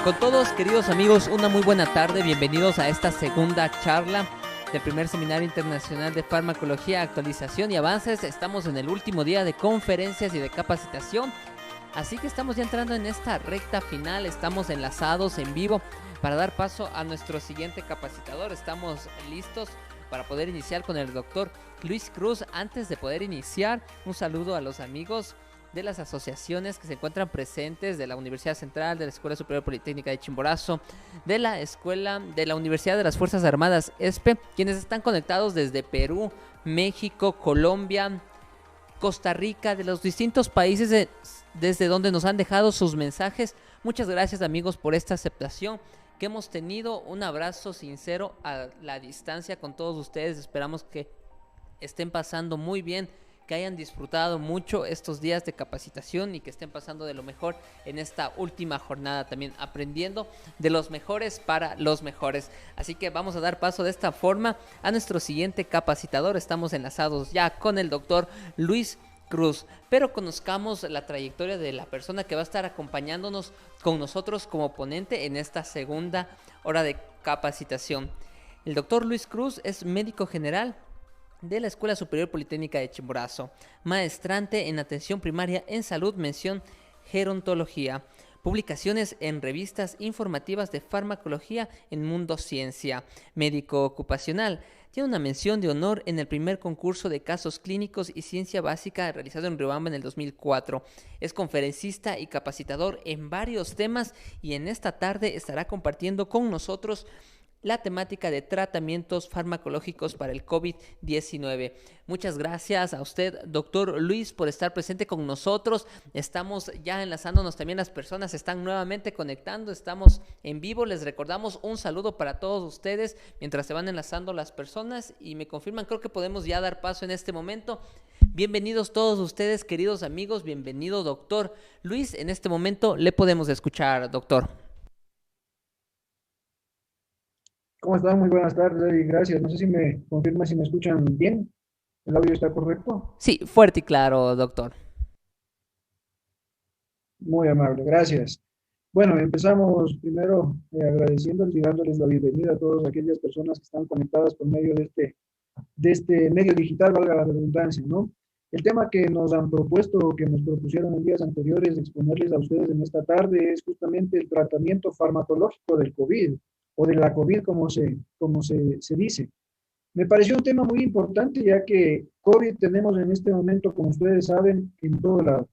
Con todos, queridos amigos, una muy buena tarde. Bienvenidos a esta segunda charla del primer Seminario Internacional de Farmacología, Actualización y Avances. Estamos en el último día de conferencias y de capacitación, así que estamos ya entrando en esta recta final. Estamos enlazados en vivo para dar paso a nuestro siguiente capacitador. Estamos listos para poder iniciar con el doctor Luis Cruz. Antes de poder iniciar, un saludo a los amigos de las asociaciones que se encuentran presentes, de la Universidad Central, de la Escuela Superior Politécnica de Chimborazo, de la Escuela de la Universidad de las Fuerzas Armadas ESPE, quienes están conectados desde Perú, México, Colombia, Costa Rica, de los distintos países desde donde nos han dejado sus mensajes. Muchas gracias, amigos, por esta aceptación que hemos tenido. Un abrazo sincero a la distancia con todos ustedes. Esperamos que estén pasando muy bien, que hayan disfrutado mucho estos días de capacitación y que estén pasando de lo mejor en esta última jornada, también aprendiendo de los mejores para los mejores. Así que vamos a dar paso de esta forma a nuestro siguiente capacitador. Estamos enlazados ya con el doctor Luis Cruz, pero conozcamos la trayectoria de la persona que va a estar acompañándonos con nosotros como ponente en esta segunda hora de capacitación. El doctor Luis Cruz es médico general de la Escuela Superior Politécnica de Chimborazo, maestrante en atención primaria en salud, mención gerontología, publicaciones en revistas informativas de farmacología en Mundo Ciencia, médico ocupacional. Tiene una mención de honor en el primer concurso de casos clínicos y ciencia básica realizado en Riobamba en el 2004. Es conferencista y capacitador en varios temas y en esta tarde estará compartiendo con nosotros la temática de tratamientos farmacológicos para el COVID-19. Muchas gracias a usted, doctor Luis, por estar presente con nosotros. Estamos ya enlazándonos también, las personas se están nuevamente conectando, estamos en vivo. Les recordamos un saludo para todos ustedes mientras se van enlazando las personas y me confirman, creo que podemos ya dar paso en este momento. Bienvenidos todos ustedes, queridos amigos, bienvenido, doctor Luis. En este momento le podemos escuchar, doctor. ¿Cómo están? Muy buenas tardes y gracias. No sé si me confirma si me escuchan bien. ¿El audio está correcto? Sí, fuerte y claro, doctor. Muy amable, gracias. Bueno, empezamos primero agradeciéndoles y dándoles la bienvenida a todas aquellas personas que están conectadas por medio de este medio digital, valga la redundancia, ¿no? El tema que nos han propuesto, que nos propusieron en días anteriores exponerles a ustedes en esta tarde es justamente el tratamiento farmacológico del COVID o de la COVID, como se dice. Me pareció un tema muy importante ya que COVID tenemos en este momento, como ustedes saben, en todo lado.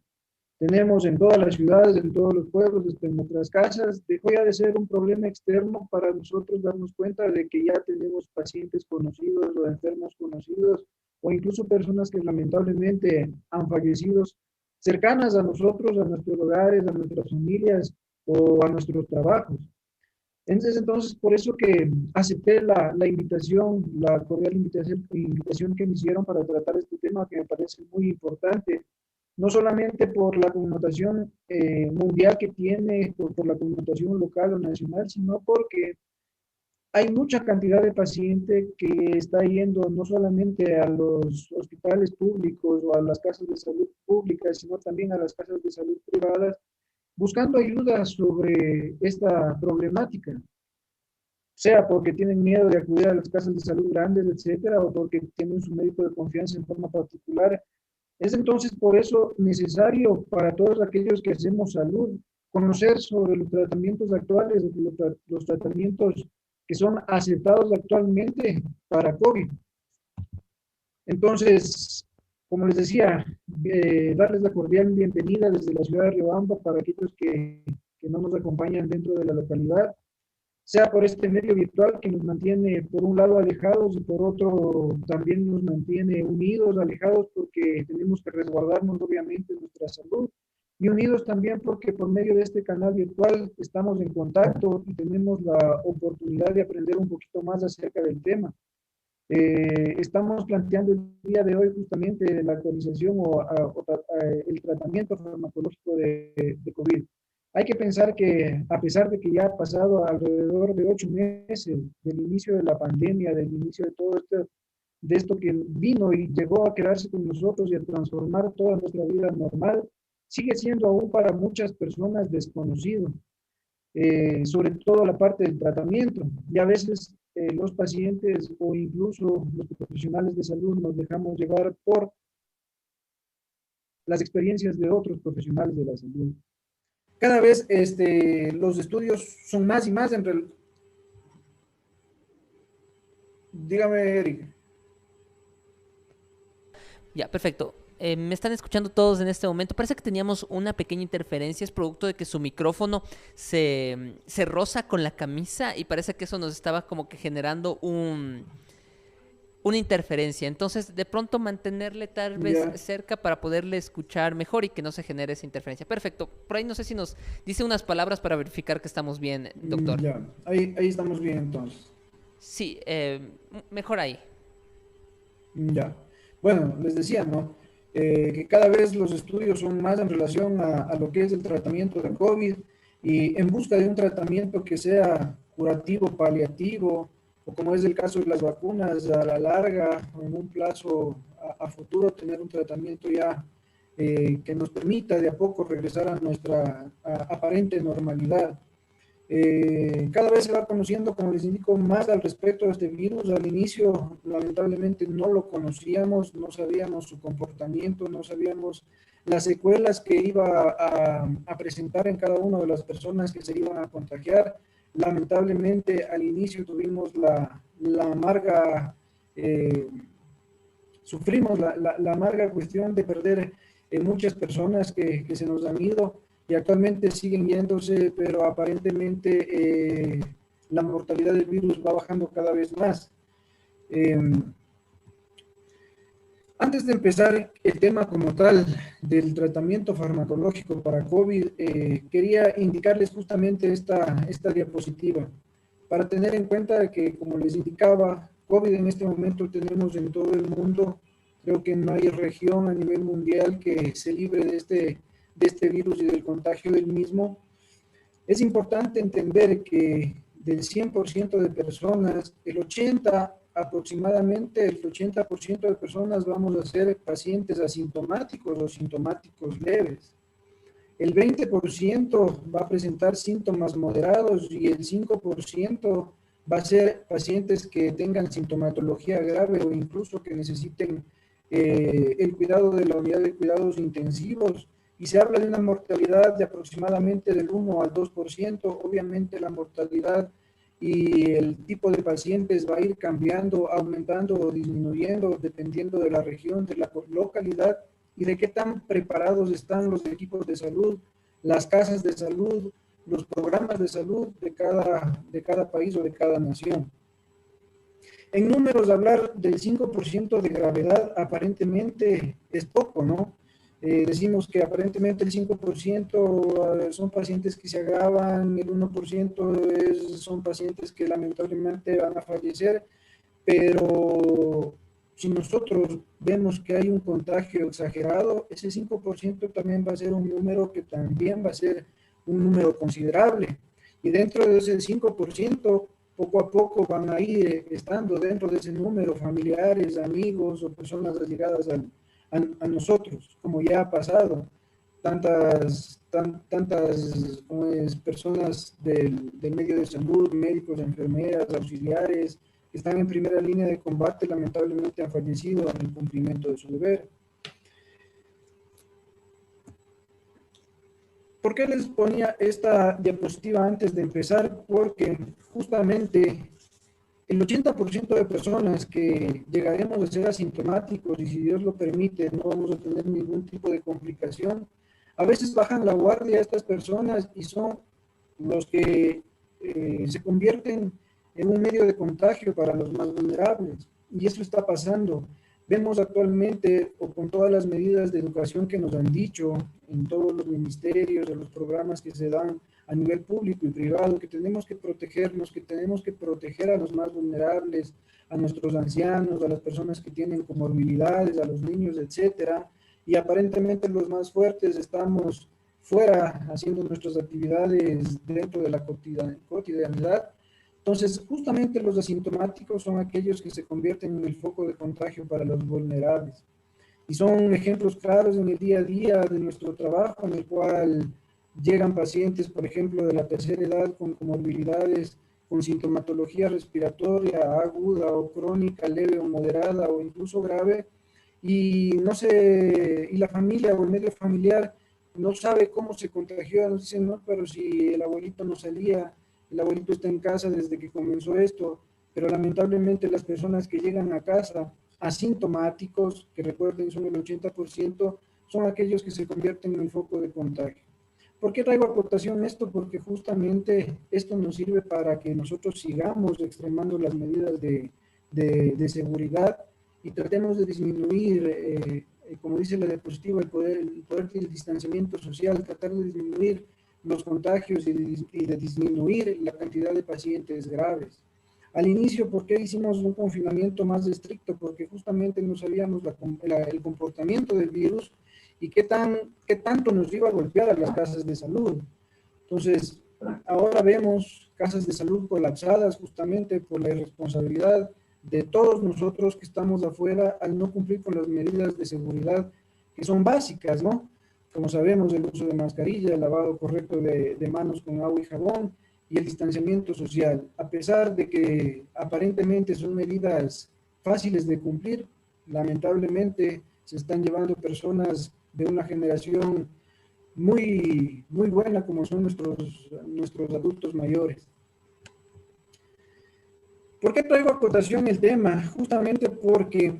Tenemos en todas las ciudades, en todos los pueblos, en nuestras casas. Dejó ya de ser un problema externo para nosotros darnos cuenta de que ya tenemos pacientes conocidos o enfermos conocidos o incluso personas que lamentablemente han fallecido cercanas a nosotros, a nuestros hogares, a nuestras familias o a nuestros trabajos. Entonces, por eso que acepté la invitación, la cordial invitación que me hicieron para tratar este tema que me parece muy importante, no solamente por la connotación mundial que tiene, por la connotación local o nacional, sino porque hay mucha cantidad de pacientes que está yendo no solamente a los hospitales públicos o a las casas de salud públicas, sino también a las casas de salud privadas, buscando ayuda sobre esta problemática, sea porque tienen miedo de acudir a las casas de salud grandes, etcétera, o porque tienen su médico de confianza en forma particular. Es entonces por eso necesario para todos aquellos que hacemos salud conocer sobre los tratamientos actuales, los tratamientos que son aceptados actualmente para COVID. Entonces, como les decía, darles la cordial bienvenida desde la ciudad de Riobamba para aquellos que no nos acompañan dentro de la localidad, sea por este medio virtual que nos mantiene por un lado alejados y por otro también nos mantiene unidos, alejados porque tenemos que resguardarnos obviamente nuestra salud y unidos también porque por medio de este canal virtual estamos en contacto y tenemos la oportunidad de aprender un poquito más acerca del tema. Estamos planteando el día de hoy justamente la actualización el tratamiento farmacológico de COVID. Hay que pensar que a pesar de que ya ha pasado alrededor de 8 meses del inicio de la pandemia, del inicio de todo esto, de esto que vino y llegó a quedarse con nosotros y a transformar toda nuestra vida normal, sigue siendo aún para muchas personas desconocido. sobre todo la parte del tratamiento. Y a veces los pacientes o incluso los profesionales de salud nos dejamos llevar por las experiencias de otros profesionales de la salud. Cada vez los estudios son más y más en realidad. Dígame, Eric. Ya, perfecto. Me están escuchando todos en este momento. Parece que teníamos una pequeña interferencia. Es producto de que su micrófono se roza con la camisa y parece que eso nos estaba como que generando una interferencia. Entonces, de pronto mantenerle tal vez Ya, cerca para poderle escuchar mejor y que no se genere esa interferencia. Perfecto. Por ahí no sé si nos dice unas palabras para verificar que estamos bien, doctor. ya. Ahí estamos bien entonces. Sí, mejor ahí. Ya. Bueno, les decía, ¿no? Que cada vez los estudios son más en relación a lo que es el tratamiento de COVID y en busca de un tratamiento que sea curativo, paliativo, o como es el caso de las vacunas, a la larga o en un plazo a futuro, tener un tratamiento ya que nos permita de a poco regresar a nuestra aparente normalidad. Cada vez se va conociendo, como les indico, más al respecto de este virus. Al inicio, lamentablemente, no lo conocíamos, no sabíamos su comportamiento, no sabíamos las secuelas que iba a presentar en cada una de las personas que se iban a contagiar. Lamentablemente, al inicio tuvimos la amarga, eh, sufrimos la amarga cuestión de perder muchas personas que se nos han ido y actualmente siguen yéndose, pero aparentemente la mortalidad del virus va bajando cada vez más. Eh, Antes de empezar el tema como tal del tratamiento farmacológico para COVID, quería indicarles justamente esta diapositiva para tener en cuenta que, como les indicaba, COVID en este momento tenemos en todo el mundo. Creo que no hay región a nivel mundial que se libre de este virus y del contagio del mismo. Es importante entender que del 100% de personas, el 80 aproximadamente, el 80% de personas vamos a ser pacientes asintomáticos o sintomáticos leves. El 20% va a presentar síntomas moderados y el 5% va a ser pacientes que tengan sintomatología grave o incluso que necesiten el cuidado de la unidad de cuidados intensivos. Y se habla de una mortalidad de aproximadamente del 1 al 2%. Obviamente la mortalidad y el tipo de pacientes va a ir cambiando, aumentando o disminuyendo dependiendo de la región, de la localidad y de qué tan preparados están los equipos de salud, las casas de salud, los programas de salud de cada país o de cada nación. En números, hablar del 5% de gravedad aparentemente es poco, ¿no? Decimos que aparentemente el 5% son pacientes que se agravan, el 1% son pacientes que lamentablemente van a fallecer, pero si nosotros vemos que hay un contagio exagerado, ese 5% también va a ser un número que también va a ser un número considerable. Y dentro de ese 5%, poco a poco van a ir estando dentro de ese número familiares, amigos o personas allegadas a nosotros, como ya ha pasado. Tantas personas del medio de salud, médicos, enfermeras, auxiliares, que están en primera línea de combate, lamentablemente han fallecido en el cumplimiento de su deber. ¿Por qué les ponía esta diapositiva antes de empezar? Porque justamente el 80% de personas que llegaremos a ser asintomáticos y si Dios lo permite no vamos a tener ningún tipo de complicación, a veces bajan la guardia a estas personas y son los que se convierten en un medio de contagio para los más vulnerables. Y eso está pasando. Vemos actualmente, o con todas las medidas de educación que nos han dicho en todos los ministerios, en los programas que se dan a nivel público y privado, que tenemos que protegernos, que tenemos que proteger a los más vulnerables, a nuestros ancianos, a las personas que tienen comorbilidades, a los niños, etcétera. Y aparentemente los más fuertes estamos fuera haciendo nuestras actividades dentro de la cotidianidad. Entonces, justamente los asintomáticos son aquellos que se convierten en el foco de contagio para los vulnerables. Y son ejemplos claros en el día a día de nuestro trabajo, en el cual llegan pacientes, por ejemplo, de la tercera edad con comorbilidades, con sintomatología respiratoria aguda o crónica, leve o moderada o incluso grave, y no sé, y la familia o el medio familiar no sabe cómo se contagió, nos dicen, no, pero si el abuelito no salía, el abuelito está en casa desde que comenzó esto, pero lamentablemente las personas que llegan a casa asintomáticos, que recuerden son el 80%, son aquellos que se convierten en el foco de contagio. ¿Por qué traigo a cotación esto? Porque justamente esto nos sirve para que nosotros sigamos extremando las medidas de seguridad y tratemos de disminuir, como dice la diapositiva, el poder del distanciamiento social, tratar de disminuir los contagios y de disminuir la cantidad de pacientes graves. Al inicio, ¿por qué hicimos un confinamiento más estricto? Porque justamente no sabíamos el comportamiento del virus y qué tanto nos iba a golpear a las casas de salud. Entonces, ahora vemos casas de salud colapsadas justamente por la irresponsabilidad de todos nosotros que estamos afuera al no cumplir con las medidas de seguridad que son básicas, ¿no? Como sabemos, el uso de mascarilla, el lavado correcto de manos con agua y jabón y el distanciamiento social. A pesar de que aparentemente son medidas fáciles de cumplir, lamentablemente se están llevando personas de una generación muy buena como son nuestros adultos mayores. ¿Por qué traigo a cotación el tema? Justamente porque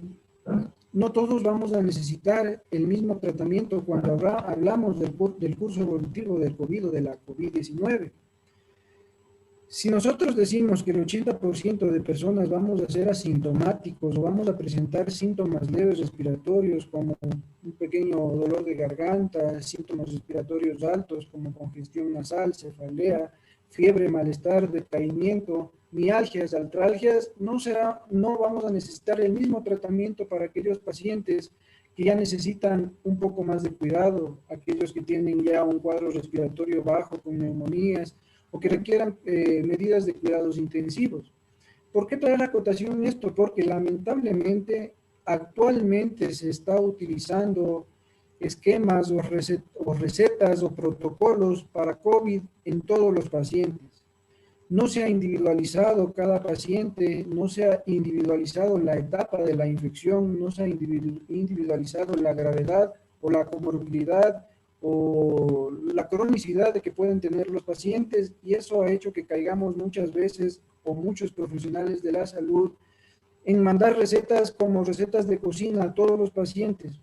no todos vamos a necesitar el mismo tratamiento cuando hablamos del curso evolutivo del COVID o de la COVID-19. Si nosotros decimos que el 80% de personas vamos a ser asintomáticos o vamos a presentar síntomas leves respiratorios como un pequeño dolor de garganta, síntomas respiratorios altos como congestión nasal, cefalea, fiebre, malestar, decaimiento, mialgias, artralgias, no vamos a necesitar el mismo tratamiento para aquellos pacientes que ya necesitan un poco más de cuidado, aquellos que tienen ya un cuadro respiratorio bajo con neumonías, o que requieran medidas de cuidados intensivos. ¿Por qué traer a cotación esto? Porque lamentablemente actualmente se está utilizando esquemas o recetas o protocolos para COVID en todos los pacientes. No se ha individualizado cada paciente, no se ha individualizado la etapa de la infección, no se ha individualizado la gravedad o la comorbilidad o la cronicidad de que pueden tener los pacientes, y eso ha hecho que caigamos muchas veces, o muchos profesionales de la salud, en mandar recetas como recetas de cocina a todos los pacientes.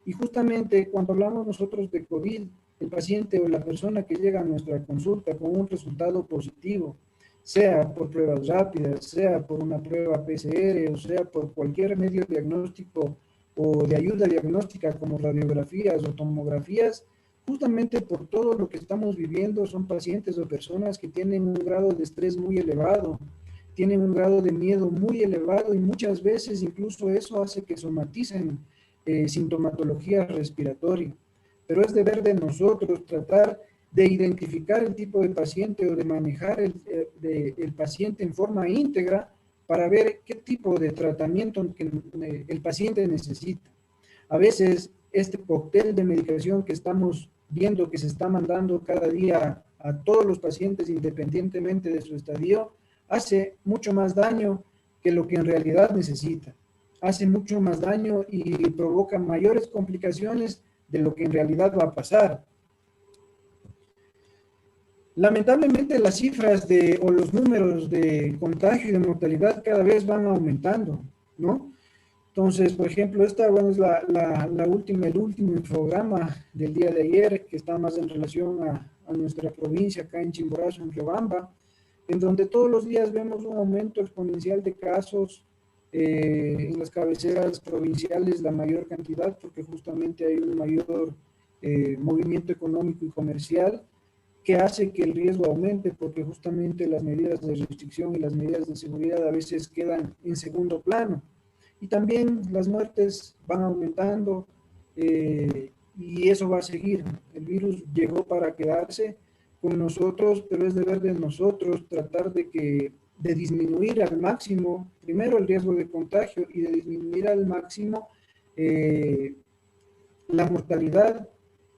Y justamente cuando hablamos nosotros de COVID, el paciente o la persona que llega a nuestra consulta con un resultado positivo, sea por pruebas rápidas, sea por una prueba PCR, o sea por cualquier medio diagnóstico o de ayuda diagnóstica como radiografías o tomografías, justamente por todo lo que estamos viviendo, son pacientes o personas que tienen un grado de estrés muy elevado, tienen un grado de miedo muy elevado y muchas veces incluso eso hace que somaticen sintomatología respiratoria. Pero es deber de nosotros tratar de identificar el tipo de paciente o de manejar el paciente en forma íntegra para ver qué tipo de tratamiento el paciente necesita. A veces este cóctel de medicación que estamos viendo que se está mandando cada día a todos los pacientes independientemente de su estadio, hace mucho más daño que lo que en realidad necesita. Hace mucho más daño y provoca mayores complicaciones de lo que en realidad va a pasar. Lamentablemente las cifras o los números de contagio y de mortalidad cada vez van aumentando, ¿no? Entonces, por ejemplo, esta bueno, es el último programa del día de ayer, que está más en relación a nuestra provincia, acá en Chimborazo, en Riobamba, en donde todos los días vemos un aumento exponencial de casos en las cabeceras provinciales, la mayor cantidad, porque justamente hay un mayor movimiento económico y comercial, que hace que el riesgo aumente, porque justamente las medidas de restricción y las medidas de seguridad a veces quedan en segundo plano. Y también las muertes van aumentando y eso va a seguir. El virus llegó para quedarse con nosotros, pero es deber de nosotros tratar de disminuir al máximo, primero el riesgo de contagio y de disminuir al máximo la mortalidad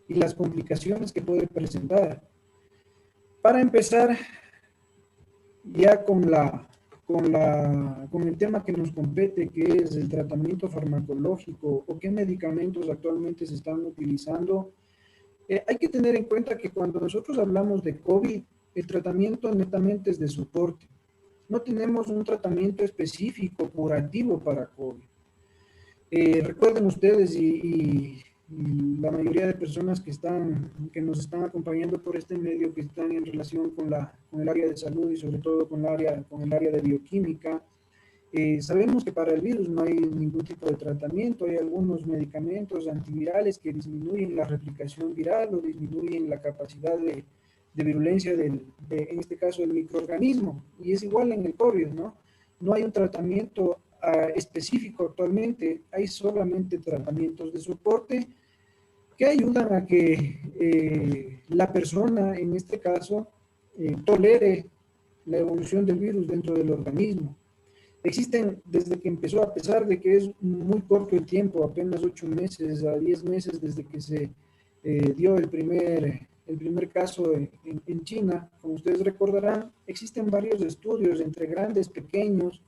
y las complicaciones que puede presentar. Para empezar, ya con el tema que nos compete, que es el tratamiento farmacológico o qué medicamentos actualmente se están utilizando, hay que tener en cuenta que cuando nosotros hablamos de COVID, el tratamiento netamente es de soporte. No tenemos un tratamiento específico curativo para COVID. Recuerden ustedes y la mayoría de personas que nos están acompañando por este medio, que están en relación con el área de salud y sobre todo con el área de bioquímica, sabemos que para el virus no hay ningún tipo de tratamiento. Hay algunos medicamentos antivirales que disminuyen la replicación viral o disminuyen la capacidad de virulencia en este caso, del microorganismo. Y es igual en el COVID, ¿no? No hay un tratamiento específico actualmente, hay solamente tratamientos de soporte que ayudan a que la persona, en este caso, tolere la evolución del virus dentro del organismo. Existen desde que empezó, a pesar de que es muy corto el tiempo, apenas 8 meses a 10 meses desde que se dio el primer caso en China, como ustedes recordarán, existen varios estudios entre grandes, pequeños,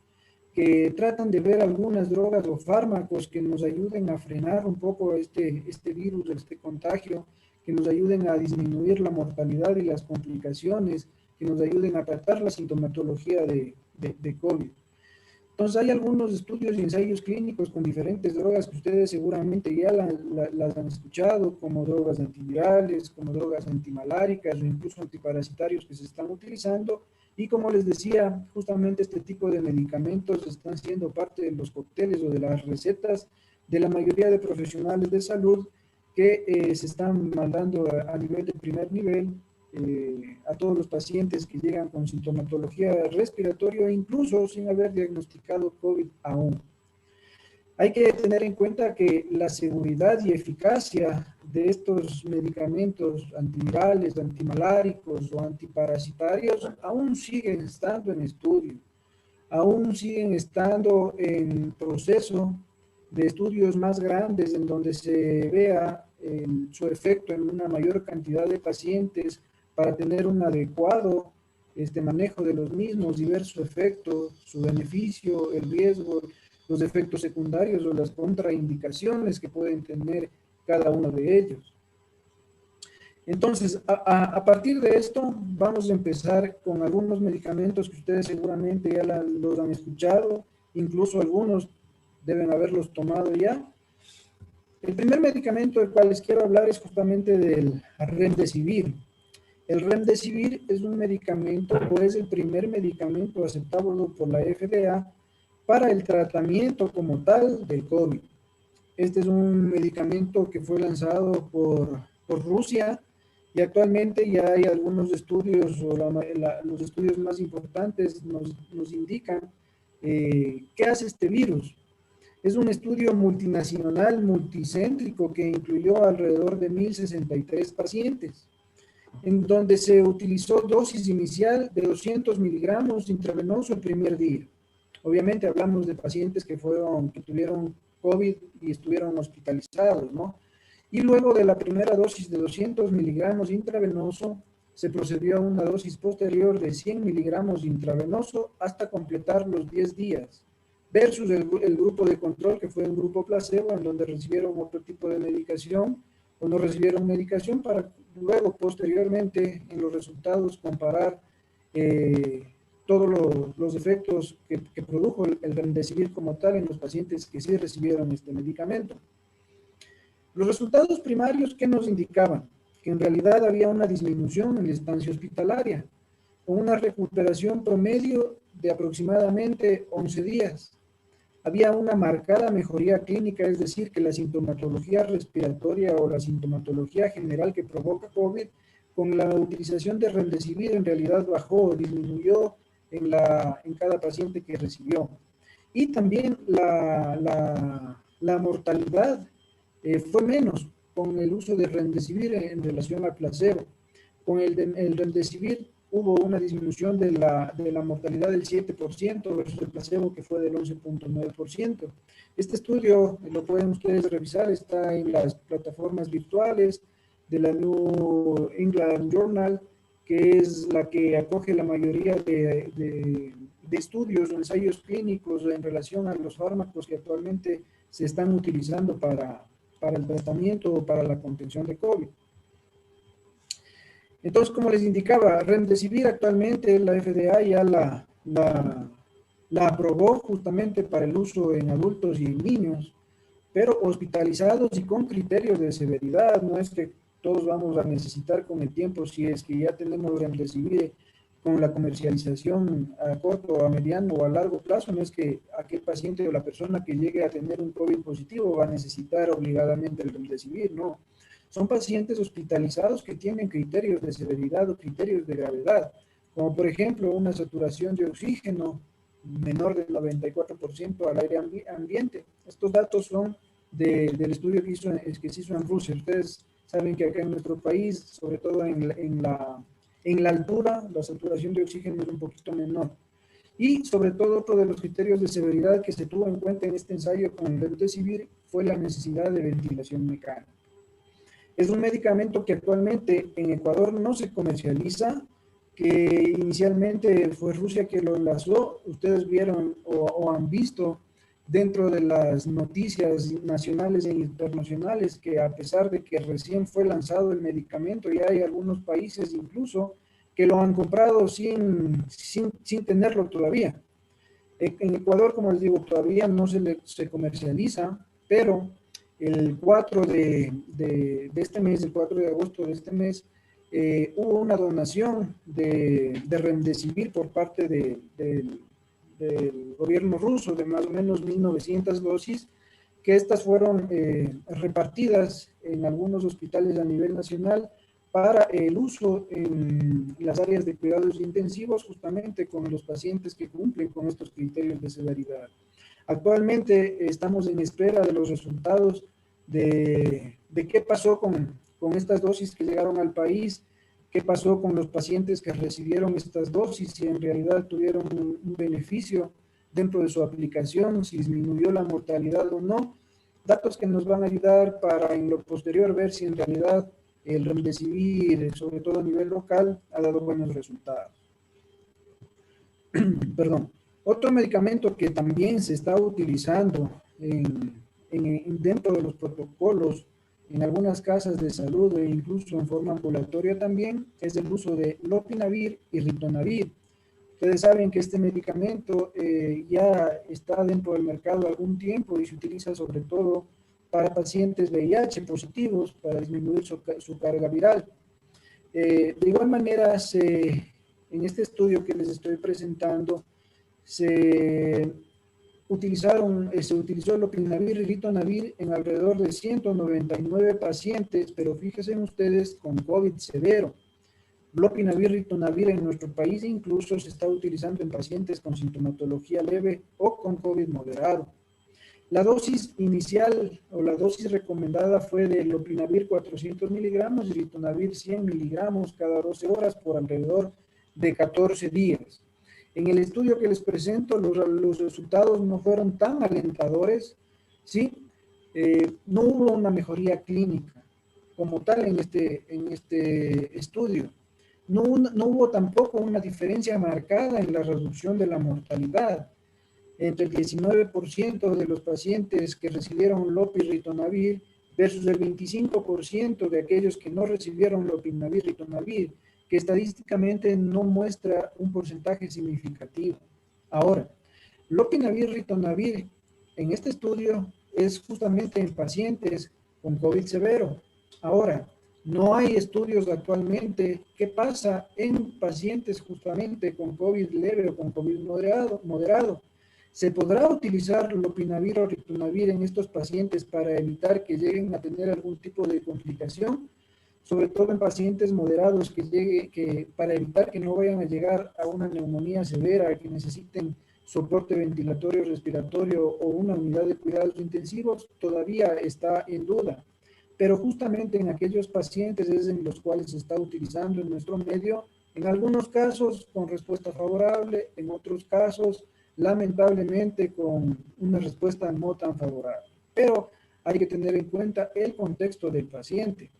que tratan de ver algunas drogas o fármacos que nos ayuden a frenar un poco este virus, este contagio, que nos ayuden a disminuir la mortalidad y las complicaciones, que nos ayuden a tratar la sintomatología de COVID. Entonces hay algunos estudios y ensayos clínicos con diferentes drogas que ustedes seguramente ya las han escuchado, como drogas antivirales, como drogas antimaláricas o incluso antiparasitarios que se están utilizando. Y como les decía, justamente este tipo de medicamentos están siendo parte de los cócteles o de las recetas de la mayoría de profesionales de salud que se están mandando a nivel de primer nivel a todos los pacientes que llegan con sintomatología respiratoria e incluso sin haber diagnosticado COVID aún. Hay que tener en cuenta que la seguridad y eficacia de estos medicamentos antivirales, antimaláricos o antiparasitarios aún siguen estando en estudio, aún siguen estando en proceso de estudios más grandes en donde se vea su efecto en una mayor cantidad de pacientes para tener un adecuado manejo de los mismos y ver su efecto, su beneficio, el riesgo, los efectos secundarios o las contraindicaciones que pueden tener cada uno de ellos. Entonces, a partir de esto, vamos a empezar con algunos medicamentos que ustedes seguramente ya los han escuchado, incluso algunos deben haberlos tomado ya. El primer medicamento del cual les quiero hablar es justamente del Remdesivir. El Remdesivir es un medicamento, o es el primer medicamento aceptado por la FDA para el tratamiento como tal del COVID. Este es un medicamento que fue lanzado por Rusia y actualmente ya hay algunos estudios, o los estudios más importantes nos indican qué hace este virus. Es un estudio multinacional, multicéntrico, que incluyó alrededor de 1.063 pacientes, en donde se utilizó dosis inicial de 200 miligramos intravenoso el primer día. Obviamente hablamos de pacientes que tuvieron COVID y estuvieron hospitalizados, ¿no? Y luego de la primera dosis de 200 miligramos intravenoso, se procedió a una dosis posterior de 100 miligramos intravenoso hasta completar los 10 días, versus el grupo de control, que fue un grupo placebo, en donde recibieron otro tipo de medicación o no recibieron medicación, para luego posteriormente en los resultados comparar todos los efectos que produjo el Remdesivir como tal en los pacientes que sí recibieron este medicamento. Los resultados primarios, ¿qué nos indicaban? Que en realidad había una disminución en la estancia hospitalaria, con una recuperación promedio de aproximadamente 11 días. Había una marcada mejoría clínica, es decir, que la sintomatología respiratoria o la sintomatología general que provoca COVID, con la utilización de Remdesivir en realidad bajó, disminuyó en cada paciente que recibió. Y también la mortalidad fue menos con el uso de Remdesivir en relación al placebo. Con el Remdesivir hubo una disminución de la mortalidad del 7% versus el placebo, que fue del 11.9%. Este estudio lo pueden ustedes revisar, está en las plataformas virtuales, de la New England Journal, que es la que acoge la mayoría de estudios o ensayos clínicos en relación a los fármacos que actualmente se están utilizando para el tratamiento o para la contención de COVID. Entonces, como les indicaba, Remdesivir actualmente la FDA ya la aprobó justamente para el uso en adultos y en niños, pero hospitalizados y con criterios de severidad. No es que todos vamos a necesitar con el tiempo, si es que ya tenemos Remdesivir con la comercialización a corto, a mediano o a largo plazo, no es que aquel paciente o la persona que llegue a tener un COVID positivo va a necesitar obligadamente el Remdesivir, no. Son pacientes hospitalizados que tienen criterios de severidad o criterios de gravedad, como por ejemplo una saturación de oxígeno menor del 94% al aire ambiente. Estos datos son del estudio que se hizo en Rusia. Ustedes saben que acá en nuestro país, sobre todo en la altura, la saturación de oxígeno es un poquito menor. Y sobre todo otro de los criterios de severidad que se tuvo en cuenta en este ensayo con el Remdesivir fue la necesidad de ventilación mecánica. Es un medicamento que actualmente en Ecuador no se comercializa, que inicialmente fue Rusia que lo lanzó. Ustedes vieron o han visto dentro de las noticias nacionales e internacionales que a pesar de que recién fue lanzado el medicamento, ya hay algunos países incluso que lo han comprado sin tenerlo todavía. En Ecuador, como les digo, todavía no se comercializa, pero el 4 de este mes, el 4 de agosto de este mes, hubo una donación de Remdesivir por parte del gobierno ruso de más o menos 1.900 dosis, que estas fueron repartidas en algunos hospitales a nivel nacional para el uso en las áreas de cuidados intensivos, justamente con los pacientes que cumplen con estos criterios de severidad. Actualmente estamos en espera de los resultados de qué pasó con estas dosis que llegaron al país, qué pasó con los pacientes que recibieron estas dosis, si en realidad tuvieron un beneficio dentro de su aplicación, si disminuyó la mortalidad o no. Datos que nos van a ayudar para en lo posterior ver si en realidad el Remdesivir, sobre todo a nivel local, ha dado buenos resultados. Perdón. Otro medicamento que también se está utilizando dentro de los protocolos en algunas casas de salud e incluso en forma ambulatoria también es el uso de lopinavir y ritonavir. Ustedes saben que este medicamento ya está dentro del mercado algún tiempo y se utiliza sobre todo para pacientes VIH positivos para disminuir su carga viral. De igual manera, en este estudio que les estoy presentando, se utilizó lopinavir y ritonavir en alrededor de 199 pacientes, pero fíjense ustedes con COVID severo. Lopinavir y ritonavir en nuestro país incluso se está utilizando en pacientes con sintomatología leve o con COVID moderado. La dosis inicial o la dosis recomendada fue de lopinavir 400 miligramos y ritonavir 100 miligramos cada 12 horas por alrededor de 14 días. En el estudio que les presento, los resultados no fueron tan alentadores, ¿sí? No hubo una mejoría clínica como tal en este estudio. No hubo tampoco una diferencia marcada en la reducción de la mortalidad. Entre el 19% de los pacientes que recibieron lopinavir versus el 25% de aquellos que no recibieron lopinavir y ritonavir, que estadísticamente no muestra un porcentaje significativo. Ahora, lopinavir y ritonavir en este estudio es justamente en pacientes con COVID severo. Ahora, no hay estudios actualmente qué pasa en pacientes justamente con COVID leve o con COVID moderado. ¿Se podrá utilizar lopinavir o ritonavir en estos pacientes para evitar que lleguen a tener algún tipo de complicación? Sobre todo en pacientes moderados para evitar que no vayan a llegar a una neumonía severa, que necesiten soporte ventilatorio respiratorio o una unidad de cuidados intensivos, todavía está en duda. Pero justamente en aquellos pacientes es en los cuales se está utilizando en nuestro medio, en algunos casos con respuesta favorable, en otros casos lamentablemente con una respuesta no tan favorable. Pero hay que tener en cuenta el contexto del paciente.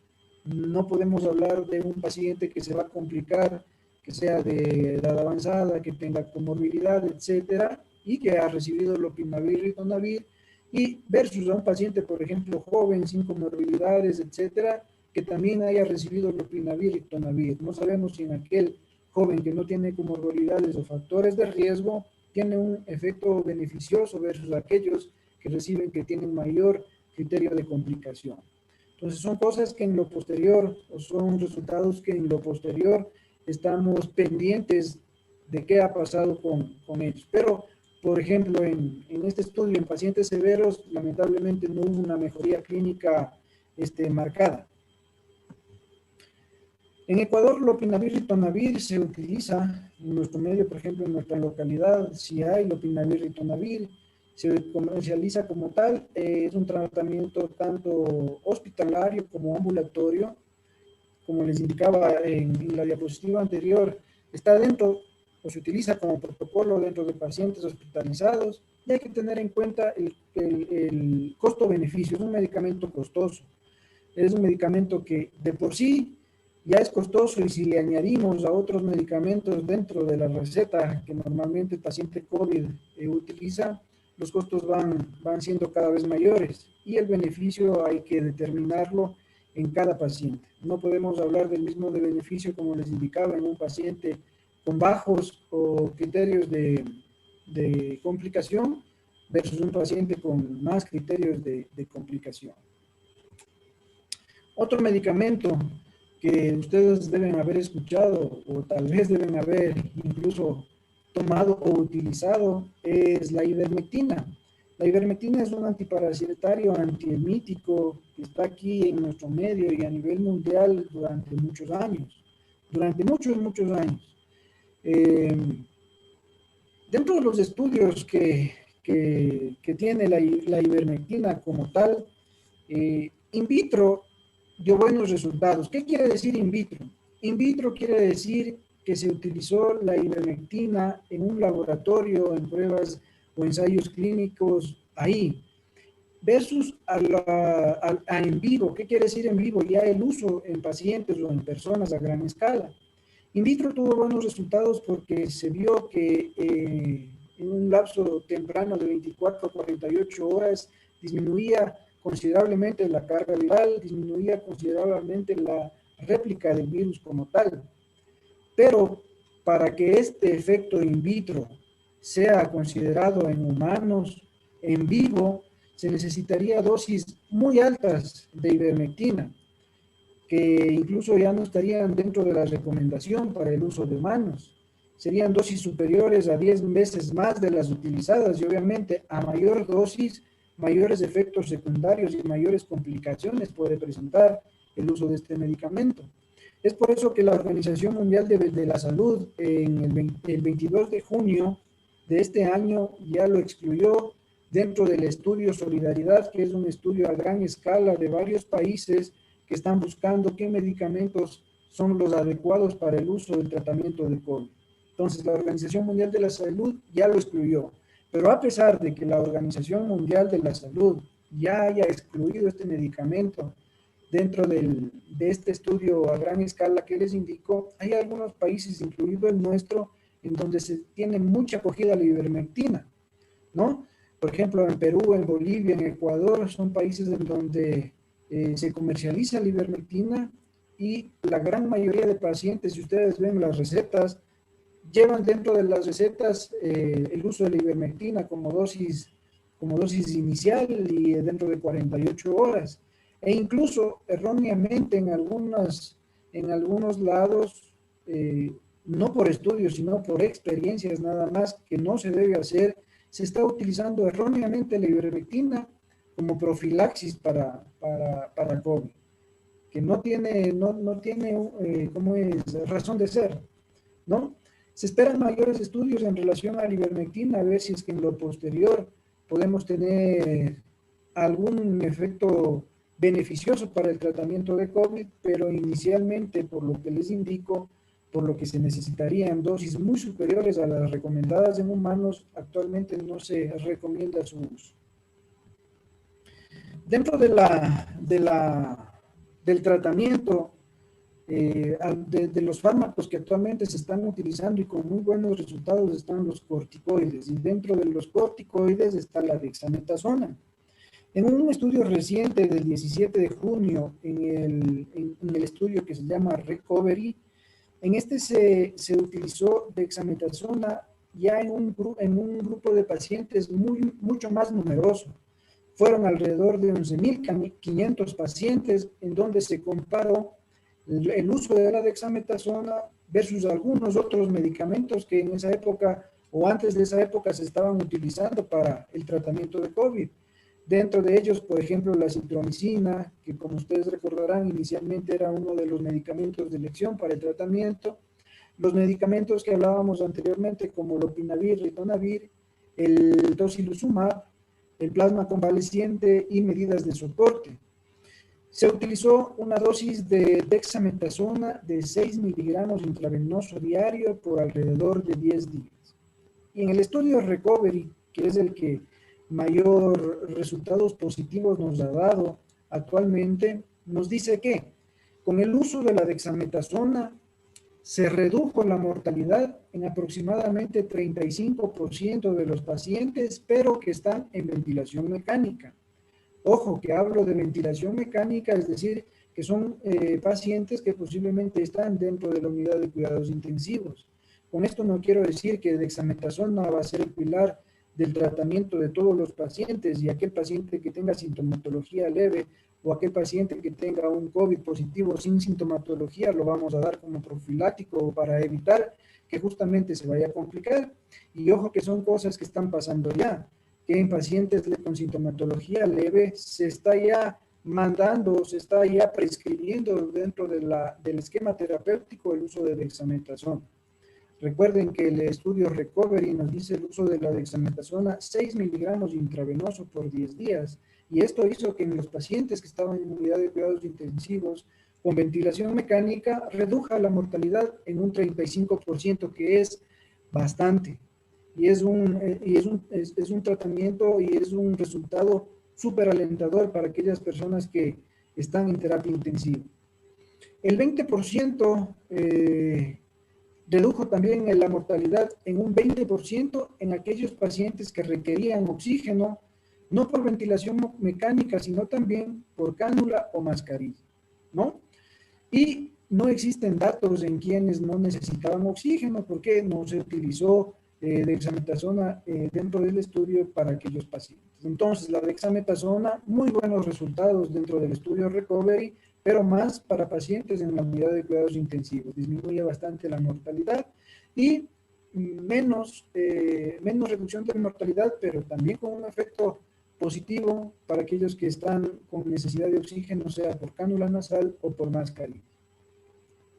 No podemos hablar de un paciente que se va a complicar, que sea de edad avanzada, que tenga comorbilidad, etcétera, y que ha recibido lopinavir, ritonavir, y versus a un paciente, por ejemplo, joven, sin comorbilidades, etcétera, que también haya recibido lopinavir, ritonavir. No sabemos si en aquel joven que no tiene comorbilidades o factores de riesgo tiene un efecto beneficioso versus aquellos que reciben que tienen mayor criterio de complicación. Entonces son cosas que en lo posterior, o son resultados que en lo posterior estamos pendientes de qué ha pasado con ellos. Pero, por ejemplo, en este estudio en pacientes severos, lamentablemente no hubo una mejoría clínica marcada. En Ecuador, lopinavir, ritonavir se utiliza en nuestro medio, por ejemplo, en nuestra localidad, si hay lopinavir, ritonavir, se comercializa como tal, es un tratamiento tanto hospitalario como ambulatorio, como les indicaba en la diapositiva anterior, está dentro o se utiliza como protocolo dentro de pacientes hospitalizados, y hay que tener en cuenta el costo-beneficio. Es un medicamento costoso, es un medicamento que de por sí ya es costoso, y si le añadimos a otros medicamentos dentro de la receta que normalmente el paciente COVID utiliza, los costos van siendo cada vez mayores, y el beneficio hay que determinarlo en cada paciente. No podemos hablar del mismo de beneficio, como les indicaba, en un paciente con bajos o criterios de complicación versus un paciente con más criterios de complicación. Otro medicamento que ustedes deben haber escuchado o tal vez deben haber incluso tomado o utilizado es la ivermectina. La ivermectina es un antiparasitario antiemítico que está aquí en nuestro medio y a nivel mundial durante muchos años, muchos años. Dentro de los estudios que tiene la ivermectina como tal, in vitro dio buenos resultados. ¿Qué quiere decir in vitro? In vitro quiere decir que se utilizó la ivermectina en un laboratorio, en pruebas o ensayos clínicos ahí, versus a en vivo. ¿Qué quiere decir en vivo? Ya el uso en pacientes o en personas a gran escala. In vitro tuvo buenos resultados porque se vio que en un lapso temprano de 24 a 48 horas disminuía considerablemente la carga viral, disminuía considerablemente la réplica del virus como tal. Pero para que este efecto in vitro sea considerado en humanos, en vivo, se necesitaría dosis muy altas de ivermectina, que incluso ya no estarían dentro de la recomendación para el uso de humanos. Serían dosis superiores a 10 veces más de las utilizadas, y obviamente a mayor dosis, mayores efectos secundarios y mayores complicaciones puede presentar el uso de este medicamento. Es por eso que la Organización Mundial de la Salud en el 22 de junio de este año ya lo excluyó dentro del estudio Solidaridad, que es un estudio a gran escala de varios países que están buscando qué medicamentos son los adecuados para el uso del tratamiento de COVID. Entonces, la Organización Mundial de la Salud ya lo excluyó. Pero a pesar de que la Organización Mundial de la Salud ya haya excluido este medicamento dentro de este estudio a gran escala que les indico, hay algunos países, incluido el nuestro, en donde se tiene mucha acogida a la ivermectina, ¿no? Por ejemplo, en Perú, en Bolivia, en Ecuador, son países en donde se comercializa la ivermectina, y la gran mayoría de pacientes, si ustedes ven las recetas, llevan dentro de las recetas el uso de la ivermectina como dosis inicial y dentro de 48 horas. E incluso erróneamente en algunos lados, no por estudios, sino por experiencias nada más, que no se debe hacer, se está utilizando erróneamente la ivermectina como profilaxis para COVID, que no tiene ¿cómo es? Razón de ser, ¿no? Se esperan mayores estudios en relación a la ivermectina, a ver si es que en lo posterior podemos tener algún efecto beneficioso para el tratamiento de COVID, pero inicialmente, por lo que les indico, por lo que se necesitarían dosis muy superiores a las recomendadas en humanos, actualmente no se recomienda su uso. Dentro de del tratamiento de los fármacos que actualmente se están utilizando y con muy buenos resultados están los corticoides, y dentro de los corticoides está la dexametasona. En un estudio reciente del 17 de junio, en el estudio que se llama Recovery, en este se utilizó dexametasona ya en un grupo de pacientes mucho más numeroso. Fueron alrededor de 11.500 pacientes en donde se comparó el uso de la dexametasona versus algunos otros medicamentos que en esa época o antes de esa época se estaban utilizando para el tratamiento de COVID. Dentro de ellos, por ejemplo, la citromicina, que como ustedes recordarán, inicialmente era uno de los medicamentos de elección para el tratamiento. Los medicamentos que hablábamos anteriormente, como lopinavir, ritonavir, el tocilizumab, el plasma convaleciente y medidas de soporte. Se utilizó una dosis de dexametasona de 6 miligramos intravenoso diario por alrededor de 10 días. Y en el estudio Recovery, que es el que mayor resultados positivos nos ha dado actualmente, nos dice que con el uso de la dexametasona se redujo la mortalidad en aproximadamente 35% de los pacientes, pero que están en ventilación mecánica. Ojo, que hablo de ventilación mecánica, es decir, que son pacientes que posiblemente están dentro de la unidad de cuidados intensivos. Con esto no quiero decir que dexametasona va a ser el pilar del tratamiento de todos los pacientes, y aquel paciente que tenga sintomatología leve o aquel paciente que tenga un COVID positivo sin sintomatología lo vamos a dar como profiláctico para evitar que justamente se vaya a complicar. Y ojo que son cosas que están pasando ya, que en pacientes con sintomatología leve se está ya mandando, se está ya prescribiendo dentro del esquema terapéutico el uso de dexametasona. Recuerden que el estudio Recovery nos dice el uso de la dexametasona 6 miligramos intravenoso por 10 días. Y esto hizo que en los pacientes que estaban en unidad de cuidados intensivos con ventilación mecánica reduja la mortalidad en un 35%, que es bastante. Y es un tratamiento y es un resultado súper alentador para aquellas personas que están en terapia intensiva. El 20% redujo también la mortalidad en un 20% en aquellos pacientes que requerían oxígeno, no por ventilación mecánica, sino también por cánula o mascarilla, ¿no? Y no existen datos en quienes no necesitaban oxígeno, porque no se utilizó dexametasona dentro del estudio para aquellos pacientes. Entonces, la dexametasona, muy buenos resultados dentro del estudio Recovery, pero más para pacientes en la unidad de cuidados intensivos. Disminuye bastante la mortalidad y menos reducción de mortalidad, pero también con un efecto positivo para aquellos que están con necesidad de oxígeno, sea por cánula nasal o por mascarilla.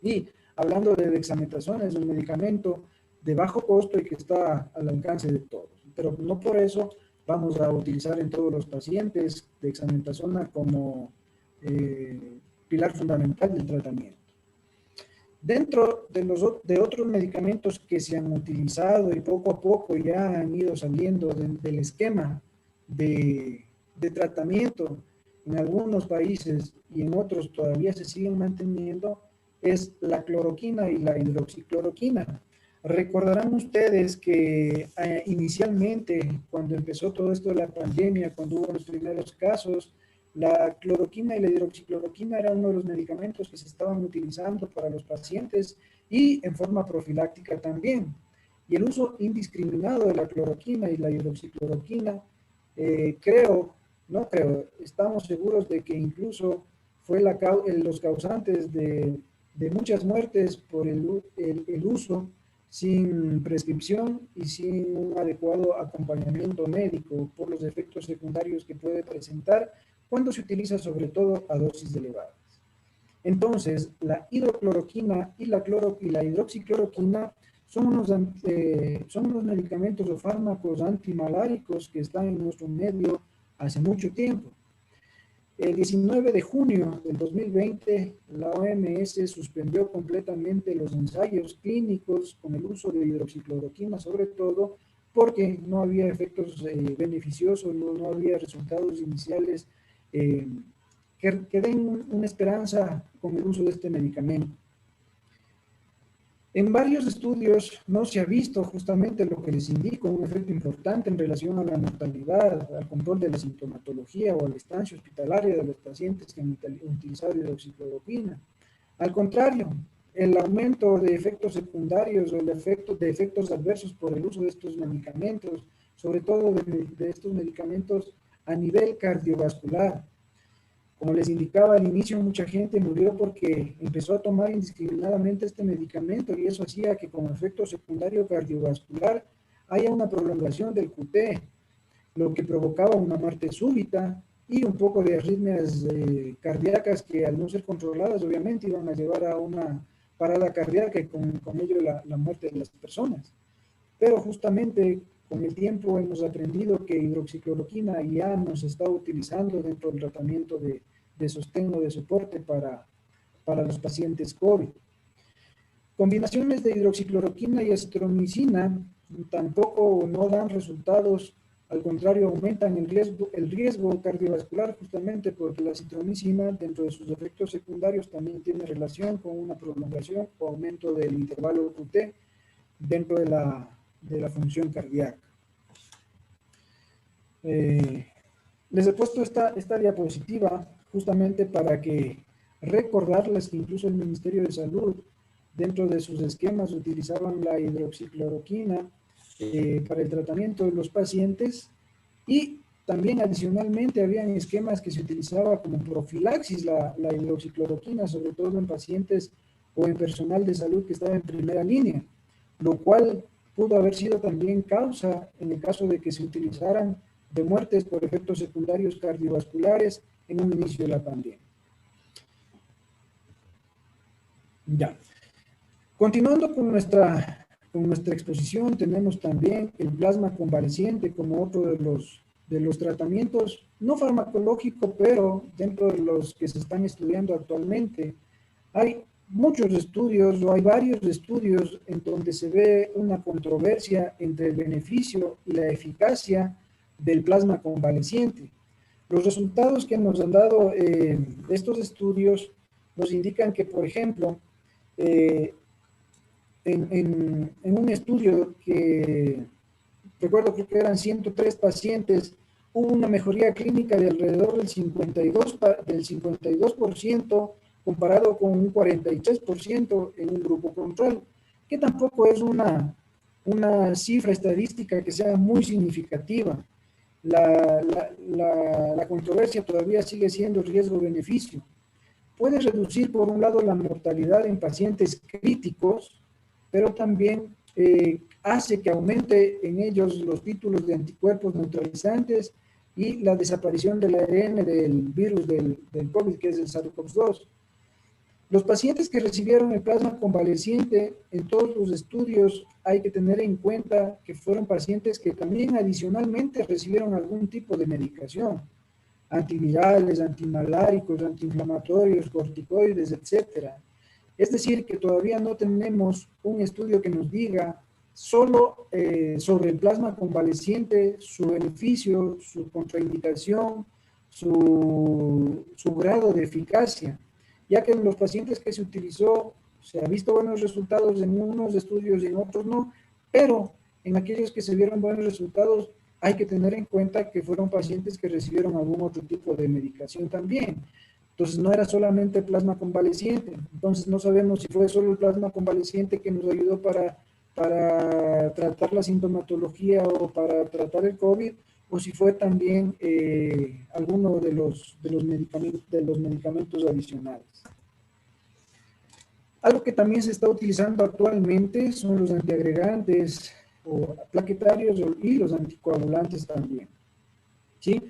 Y hablando de dexametasona, es un medicamento de bajo costo y que está al alcance de todos, pero no por eso vamos a utilizar en todos los pacientes dexametasona como pilar fundamental del tratamiento. Dentro de otros medicamentos que se han utilizado y poco a poco ya han ido saliendo del esquema de tratamiento en algunos países y en otros todavía se siguen manteniendo, es la cloroquina y la hidroxicloroquina. Recordarán ustedes que inicialmente, cuando empezó todo esto de la pandemia, cuando hubo los primeros casos, la cloroquina y la hidroxicloroquina eran uno de los medicamentos que se estaban utilizando para los pacientes y en forma profiláctica también. Y el uso indiscriminado de la cloroquina y la hidroxicloroquina, estamos seguros de que incluso fue los causantes de muchas muertes por el uso sin prescripción y sin un adecuado acompañamiento médico por los efectos secundarios que puede presentar cuando se utiliza sobre todo a dosis elevadas. Entonces, la hidrocloroquina y la hidroxicloroquina son unos medicamentos o fármacos antimaláricos que están en nuestro medio hace mucho tiempo. El 19 de junio del 2020, la OMS suspendió completamente los ensayos clínicos con el uso de hidroxicloroquina, sobre todo porque no había efectos beneficiosos, no había resultados iniciales que den una esperanza con el uso de este medicamento. En varios estudios no se ha visto justamente lo que les indico, un efecto importante en relación a la mortalidad, al control de la sintomatología o a la estancia hospitalaria de los pacientes que han utilizado hidroxicloroquina. Al contrario, el aumento de efectos secundarios o el efecto de efectos adversos por el uso de estos medicamentos, sobre todo de estos medicamentos a nivel cardiovascular. Como les indicaba al inicio, mucha gente murió porque empezó a tomar indiscriminadamente este medicamento y eso hacía que como efecto secundario cardiovascular haya una prolongación del QT, lo que provocaba una muerte súbita y un poco de arritmias cardíacas que al no ser controladas obviamente iban a llevar a una parada cardíaca y con ello la muerte de las personas. Pero justamente con el tiempo hemos aprendido que hidroxicloroquina ya no se está utilizando dentro del tratamiento de sostén o de soporte para los pacientes COVID. Combinaciones de hidroxicloroquina y acitromicina tampoco no dan resultados, al contrario, aumentan el riesgo cardiovascular justamente porque la acitromicina dentro de sus efectos secundarios también tiene relación con una prolongación o aumento del intervalo QT dentro de la función cardíaca. Les he puesto esta diapositiva justamente para que recordarles que incluso el Ministerio de Salud dentro de sus esquemas utilizaban la hidroxicloroquina para el tratamiento de los pacientes y también adicionalmente habían esquemas que se utilizaba como profilaxis la hidroxicloroquina, sobre todo en pacientes o en personal de salud que estaba en primera línea, lo cual pudo haber sido también causa en el caso de que se utilizaran de muertes por efectos secundarios cardiovasculares en un inicio de la pandemia. Ya. Continuando con nuestra exposición, tenemos también el plasma convaleciente como otro de los tratamientos, no farmacológico, pero dentro de los que se están estudiando actualmente. Hay muchos estudios o hay varios estudios en donde se ve una controversia entre el beneficio y la eficacia del plasma convaleciente. Los resultados que nos han dado estos estudios nos indican que, por ejemplo, en un estudio que recuerdo creo que eran 103 pacientes, hubo una mejoría clínica de alrededor del 52% comparado con un 43% en un grupo control, que tampoco es una cifra estadística que sea muy significativa. La controversia todavía sigue siendo riesgo-beneficio. Puede reducir, por un lado, la mortalidad en pacientes críticos, pero también hace que aumente en ellos los títulos de anticuerpos neutralizantes y la desaparición del ARN del virus del COVID, que es el SARS-CoV-2. Los pacientes que recibieron el plasma convaleciente, en todos los estudios hay que tener en cuenta que fueron pacientes que también adicionalmente recibieron algún tipo de medicación, antivirales, antimaláricos, antiinflamatorios, corticoides, etc. Es decir, que todavía no tenemos un estudio que nos diga solo sobre el plasma convaleciente, su beneficio, su contraindicación, su grado de eficacia, ya que en los pacientes que se utilizó se ha visto buenos resultados en unos estudios y en otros no, pero en aquellos que se vieron buenos resultados hay que tener en cuenta que fueron pacientes que recibieron algún otro tipo de medicación también. Entonces no era solamente plasma convaleciente, entonces no sabemos si fue solo el plasma convaleciente que nos ayudó para tratar la sintomatología o para tratar el COVID, o si fue también alguno de los medicamentos adicionales. Algo que también se está utilizando actualmente son los antiagregantes o plaquetarios y los anticoagulantes también. ¿Sí?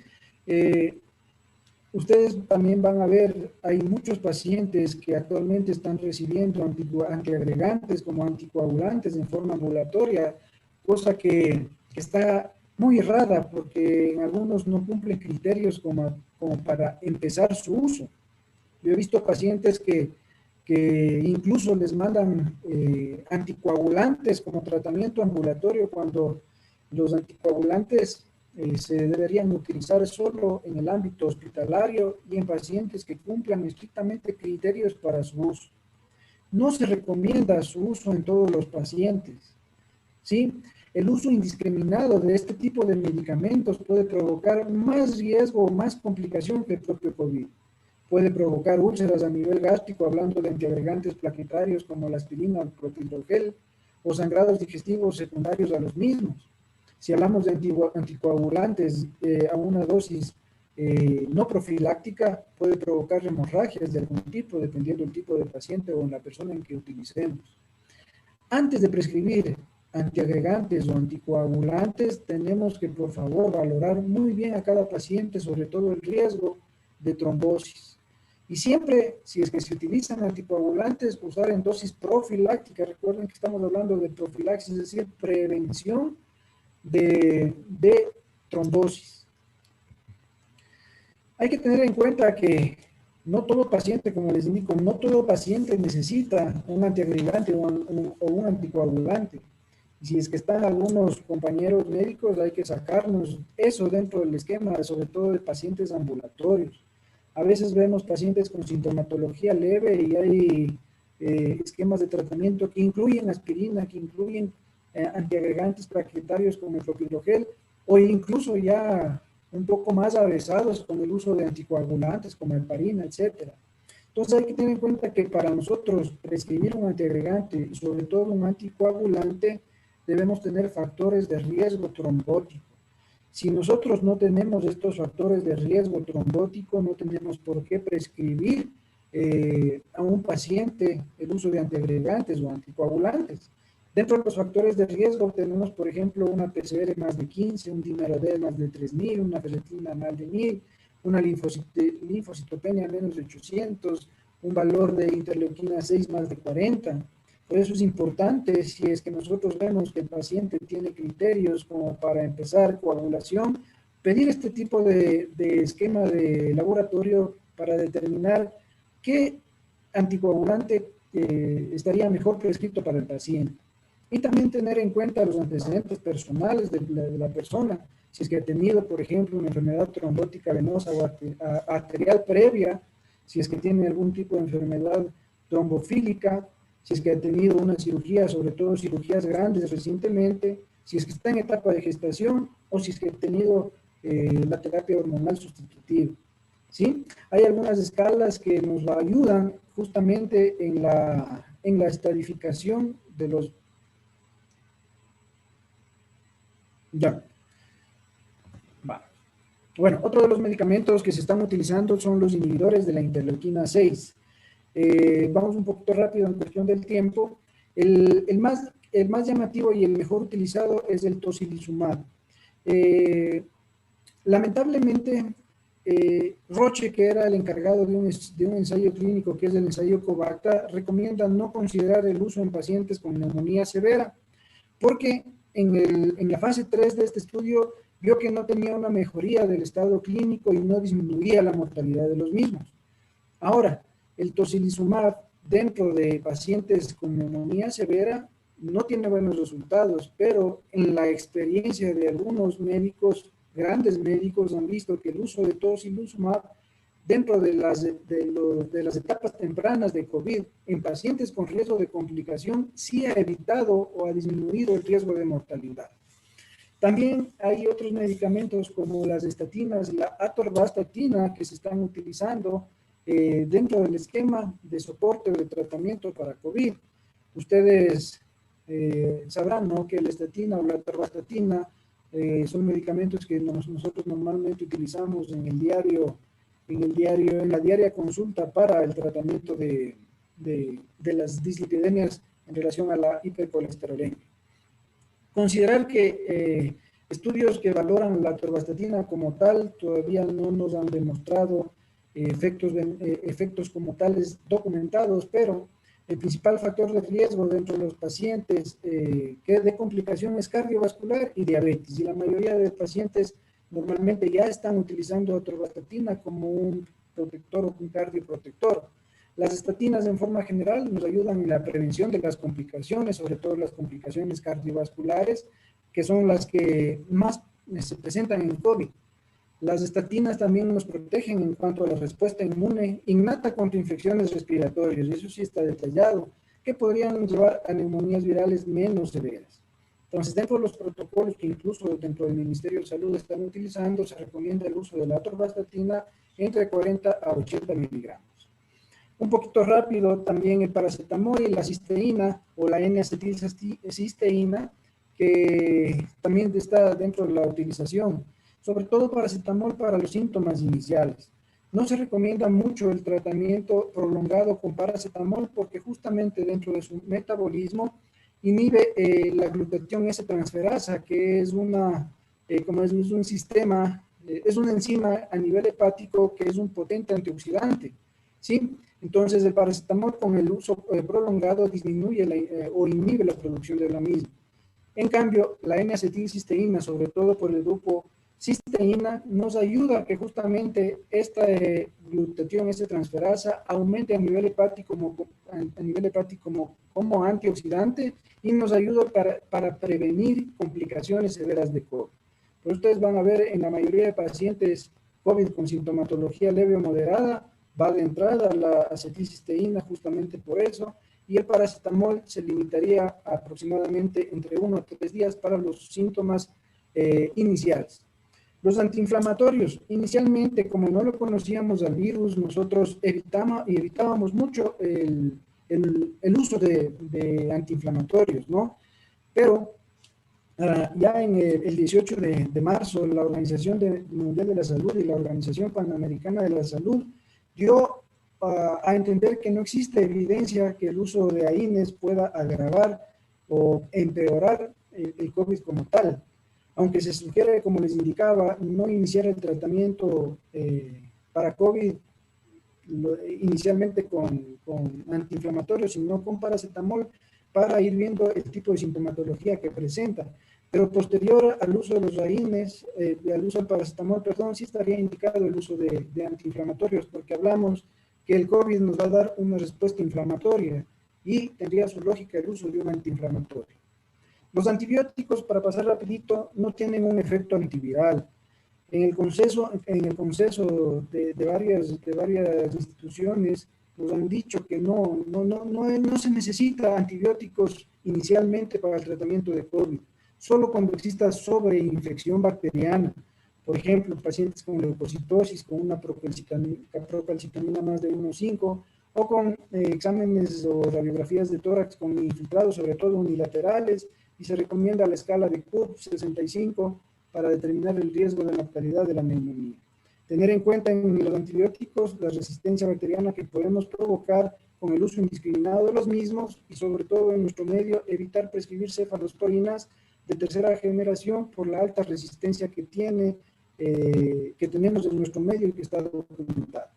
Ustedes también van a ver, hay muchos pacientes que actualmente están recibiendo antiagregantes como anticoagulantes en forma ambulatoria, cosa que está muy errada porque en algunos no cumplen criterios como para empezar su uso. Yo he visto pacientes que incluso les mandan anticoagulantes como tratamiento ambulatorio cuando los anticoagulantes se deberían utilizar solo en el ámbito hospitalario y en pacientes que cumplan estrictamente criterios para su uso. No se recomienda su uso en todos los pacientes, ¿sí? El uso indiscriminado de este tipo de medicamentos puede provocar más riesgo o más complicación que el propio COVID. Puede provocar úlceras a nivel gástrico, hablando de antiagregantes plaquetarios como la aspirina o el clopidogrel, o sangrados digestivos secundarios a los mismos. Si hablamos de anticoagulantes a una dosis no profiláctica, puede provocar hemorragias de algún tipo, dependiendo del tipo de paciente o en la persona en que utilicemos. Antes de prescribir antiagregantes o anticoagulantes, tenemos que, por favor, valorar muy bien a cada paciente, sobre todo el riesgo de trombosis. Y siempre, si es que se utilizan anticoagulantes, usar en dosis profilácticas. Recuerden que estamos hablando de profilaxis, es decir, prevención de trombosis. Hay que tener en cuenta que no todo paciente, como les indico, no todo paciente necesita un antiagregante o un anticoagulante. Y si es que están algunos compañeros médicos, hay que sacarnos eso dentro del esquema, sobre todo de pacientes ambulatorios. A veces vemos pacientes con sintomatología leve y hay esquemas de tratamiento que incluyen aspirina, que incluyen antiagregantes plaquetarios como el clopidogrel, o incluso ya un poco más avesados con el uso de anticoagulantes como heparina, etcétera. Entonces hay que tener en cuenta que para nosotros prescribir un antiagregante y sobre todo un anticoagulante debemos tener factores de riesgo trombótico. Si nosotros no tenemos estos factores de riesgo trombótico, no tenemos por qué prescribir a un paciente el uso de antiagregantes o anticoagulantes. Dentro de los factores de riesgo tenemos, por ejemplo, una PCR más de 15, un dímero D más de 3000, una ferritina más de 1000, una linfocitopenia menos de 800, un valor de interleuquina 6 más de 40. Por eso es importante, si es que nosotros vemos que el paciente tiene criterios como para empezar coagulación, pedir este tipo de esquema de laboratorio para determinar qué anticoagulante estaría mejor prescrito para el paciente. Y también tener en cuenta los antecedentes personales de la persona. Si es que ha tenido, por ejemplo, una enfermedad trombótica venosa o arterial previa, si es que tiene algún tipo de enfermedad trombofílica, si es que ha tenido una cirugía, sobre todo cirugías grandes recientemente, si es que está en etapa de gestación o si es que ha tenido la terapia hormonal sustitutiva. ¿Sí? Hay algunas escalas que nos ayudan justamente en la estadificación de los... Ya. Va. Bueno, otro de los medicamentos que se están utilizando son los inhibidores de la interleuquina 6. Vamos un poquito rápido en cuestión del tiempo. El más llamativo y el mejor utilizado es el tocilizumab. Lamentablemente, Roche, que era el encargado de un ensayo clínico, que es el ensayo COVACTA, recomienda no considerar el uso en pacientes con neumonía severa, porque en la fase 3 de este estudio vio que no tenía una mejoría del estado clínico y no disminuía la mortalidad de los mismos. Ahora, el tocilizumab dentro de pacientes con neumonía severa no tiene buenos resultados, pero en la experiencia de algunos médicos, grandes médicos, han visto que el uso de tocilizumab dentro de las etapas tempranas de COVID en pacientes con riesgo de complicación sí ha evitado o ha disminuido el riesgo de mortalidad. También hay otros medicamentos como las estatinas, la atorvastatina, que se están utilizando dentro del esquema de soporte o de tratamiento para COVID. Ustedes sabrán, ¿no?, que la estatina o la atorvastatina son medicamentos que nosotros normalmente utilizamos en la diaria consulta para el tratamiento de las dislipidemias en relación a la hipercolesterolemia. Considerar que estudios que valoran la atorvastatina como tal todavía no nos han demostrado efectos como tales documentados, pero el principal factor de riesgo dentro de los pacientes que de complicación es cardiovascular y diabetes, y la mayoría de pacientes normalmente ya están utilizando atorvastatina como un protector o un cardioprotector. Las estatinas en forma general nos ayudan en la prevención de las complicaciones, sobre todo las complicaciones cardiovasculares, que son las que más se presentan en COVID. Las estatinas también nos protegen en cuanto a la respuesta inmune innata contra infecciones respiratorias, y eso sí está detallado, que podrían llevar a neumonías virales menos severas. Entonces, dentro de los protocolos que incluso dentro del Ministerio de Salud están utilizando, se recomienda el uso de la atorvastatina entre 40 a 80 miligramos. Un poquito rápido, también el paracetamol y la cisteína o la N-acetilcisteína, que también está dentro de la utilización, sobre todo paracetamol para los síntomas iniciales. No se recomienda mucho el tratamiento prolongado con paracetamol porque justamente dentro de su metabolismo inhibe la glutatión S-transferasa, que es es un sistema, es una enzima a nivel hepático que es un potente antioxidante, ¿sí? Entonces el paracetamol con el uso prolongado disminuye o inhibe la producción de la misma. En cambio, la N-acetilcisteína, sobre todo por el grupo cisteína, nos ayuda a que justamente esta glutatión S-transferasa aumente a nivel hepático como antioxidante y nos ayuda para prevenir complicaciones severas de COVID. Pues ustedes van a ver en la mayoría de pacientes COVID con sintomatología leve o moderada, va de entrada la acetilcisteína justamente por eso, y el paracetamol se limitaría a aproximadamente entre 1 a 3 días para los síntomas iniciales. Los antiinflamatorios, inicialmente, como no lo conocíamos al virus, nosotros evitábamos mucho el uso de antiinflamatorios, ¿no? Pero ya en el 18 de marzo, la Organización Mundial de la Salud y la Organización Panamericana de la Salud dio a entender que no existe evidencia que el uso de AINES pueda agravar o empeorar el COVID como tal. Aunque se sugiere, como les indicaba, no iniciar el tratamiento para COVID inicialmente con antiinflamatorios, sino con paracetamol para ir viendo el tipo de sintomatología que presenta. Pero posterior al uso de los AINES, al uso del paracetamol, perdón, sí estaría indicado el uso de antiinflamatorios, porque hablamos que el COVID nos va a dar una respuesta inflamatoria y tendría su lógica el uso de un antiinflamatorio. Los antibióticos, para pasar rapidito, no tienen un efecto antiviral. En el consenso de varias instituciones nos han dicho que no se necesita antibióticos inicialmente para el tratamiento de COVID, solo cuando exista sobreinfección bacteriana. Por ejemplo, pacientes con leucocitosis, con una procalcitonina más de 1,5, o con exámenes o radiografías de tórax con infiltrados, sobre todo unilaterales, y se recomienda la escala de Cook 65 para determinar el riesgo de mortalidad de la neumonía. Tener en cuenta en los antibióticos la resistencia bacteriana que podemos provocar con el uso indiscriminado de los mismos y sobre todo en nuestro medio evitar prescribir cefalosporinas de tercera generación por la alta resistencia que tenemos en nuestro medio y que está documentada.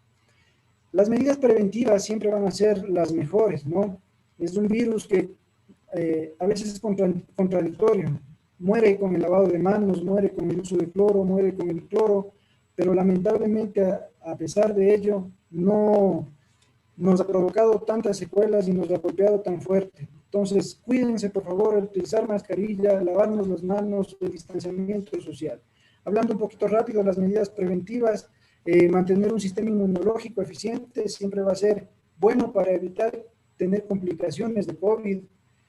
Las medidas preventivas siempre van a ser las mejores, ¿no? Es un virus que a veces es contradictorio. Muere con el lavado de manos, muere con el uso de cloro, muere con el cloro, pero lamentablemente a pesar de ello no nos ha provocado tantas secuelas y nos ha golpeado tan fuerte. Entonces, cuídense por favor, utilizar mascarilla, lavarnos las manos, el distanciamiento social. Hablando un poquito rápido de las medidas preventivas, mantener un sistema inmunológico eficiente siempre va a ser bueno para evitar tener complicaciones de COVID,